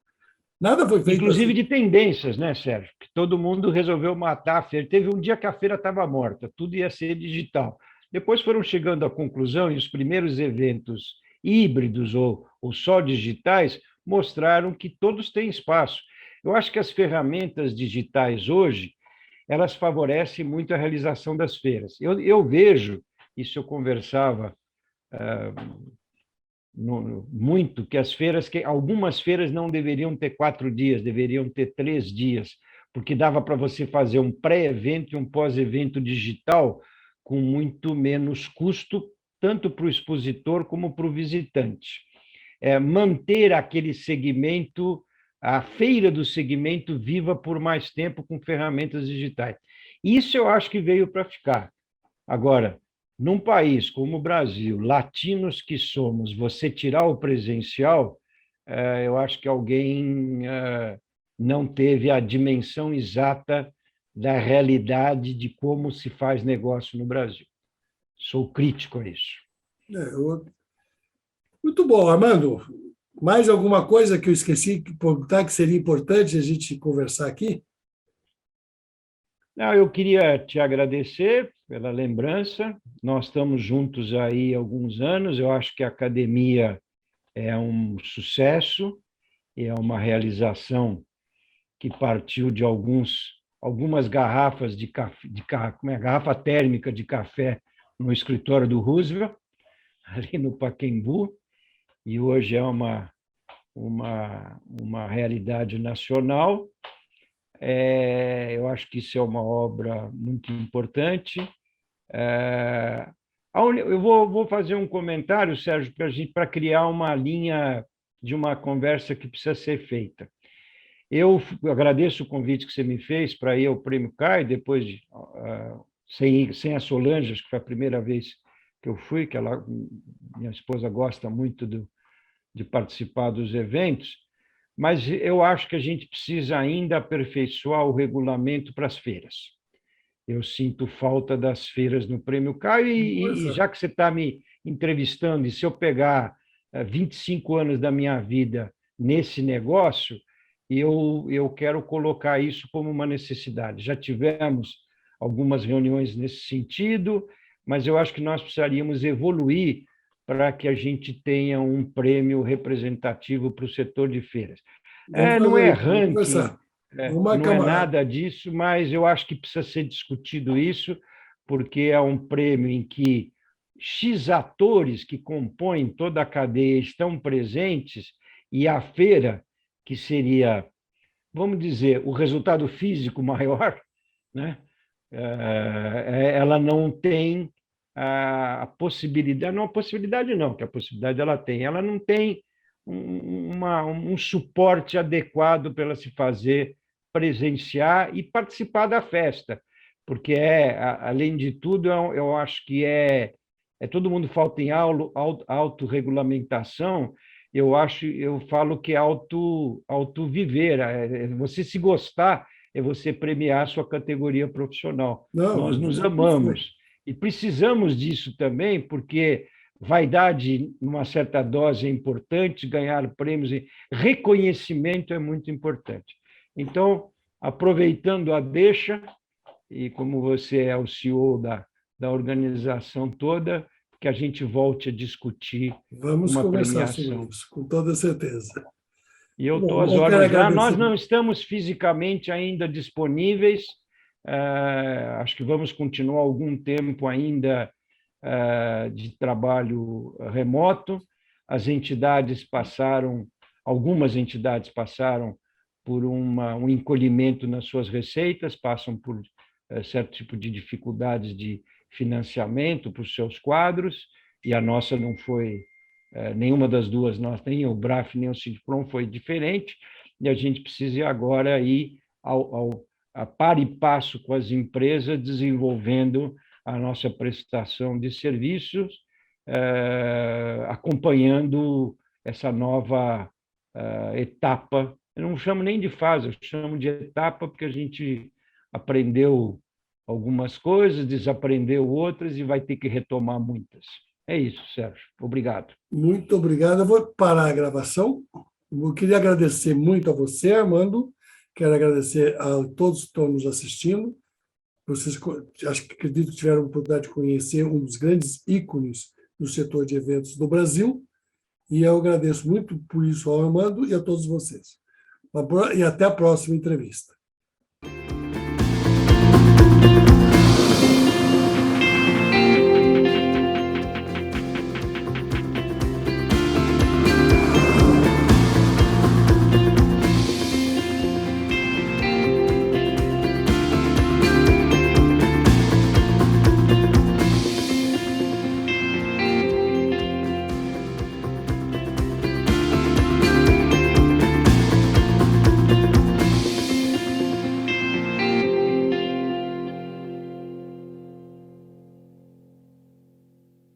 Nada foi feito inclusive assim. De tendências, né, Sérgio? Que todo mundo resolveu matar a feira. Teve um dia que a feira estava morta, tudo ia ser digital. Depois foram chegando à conclusão, e os primeiros eventos híbridos ou só digitais mostraram que todos têm espaço. Eu acho que as ferramentas digitais hoje, elas favorecem muito a realização das feiras. Eu vejo, isso eu conversava muito, que algumas feiras não deveriam ter 4 dias, deveriam ter 3 dias, porque dava para você fazer um pré-evento e um pós-evento digital com muito menos custo, tanto para o expositor como para o visitante. Manter aquele segmento, a feira do segmento viva por mais tempo com ferramentas digitais. Isso eu acho que veio para ficar. Agora, num país como o Brasil, latinos que somos, você tirar o presencial, eu acho que alguém não teve a dimensão exata da realidade de como se faz negócio no Brasil. Sou crítico a isso. Muito bom, Armando. Mais alguma coisa que eu esqueci de perguntar que seria importante a gente conversar aqui? Não, eu queria te agradecer pela lembrança. Nós estamos juntos aí há alguns anos. Eu acho que a academia é um sucesso e é uma realização que partiu de algumas garrafas de café, garrafa térmica de café no escritório do Roosevelt, ali no Pacaembu, e hoje é uma realidade nacional. Eu acho que isso é uma obra muito importante. Eu vou fazer um comentário, Sérgio, para criar uma linha de uma conversa que precisa ser feita. Eu agradeço o convite que você me fez para ir ao Prêmio CAI, depois, sem a Solange, acho que foi a primeira vez que eu fui, que minha esposa gosta muito de participar dos eventos, mas eu acho que a gente precisa ainda aperfeiçoar o regulamento para as feiras. Eu sinto falta das feiras no Prêmio CAI, e já que você está me entrevistando, e se eu pegar 25 anos da minha vida nesse negócio, eu quero colocar isso como uma necessidade. Já tivemos algumas reuniões nesse sentido, mas eu acho que nós precisaríamos evoluir para que a gente tenha um prêmio representativo para o setor de feiras. Não é ranking, não é nada disso, mas eu acho que precisa ser discutido isso, porque é um prêmio em que X atores que compõem toda a cadeia estão presentes, e a feira, que seria, vamos dizer, o resultado físico maior, né? ela não tem a possibilidade, não a possibilidade não, que a possibilidade ela tem, ela não tem um suporte adequado para ela se fazer presenciar e participar da festa, porque além de tudo, eu acho que todo mundo falta em autorregulamentação, eu falo que é viver, você se gostar, é você premiar a sua categoria profissional. Não, Nós nos amamos e precisamos disso também, porque vaidade, numa certa dose, é importante, ganhar prêmios e reconhecimento é muito importante. Então, aproveitando a deixa, e como você é o CEO da organização toda, que a gente volte a discutir vamos uma conversar sobre premiação. isso, com toda certeza. E eu estou Bom, às eu quero ordens lá. agradecer. Nós não estamos fisicamente ainda disponíveis, acho que vamos continuar algum tempo ainda de trabalho remoto. Algumas entidades passaram por um encolhimento nas suas receitas, passam por certo tipo de dificuldades de financiamento para os seus quadros, e a nossa não foi, nenhuma das duas, nem o BRAF nem o Sindiprom foi diferente, e a gente precisa agora ir a par e passo com as empresas, desenvolvendo a nossa prestação de serviços, acompanhando essa nova etapa. Eu não chamo nem de fase, eu chamo de etapa, porque a gente aprendeu algumas coisas, desaprendeu outras e vai ter que retomar muitas. É isso, Sérgio. Obrigado. Muito obrigado. Eu vou parar a gravação. Eu queria agradecer muito a você, Armando. Quero agradecer a todos que estão nos assistindo. Vocês, acredito que tiveram a oportunidade de conhecer um dos grandes ícones do setor de eventos do Brasil. E eu agradeço muito por isso ao Armando e a todos vocês. E até a próxima entrevista.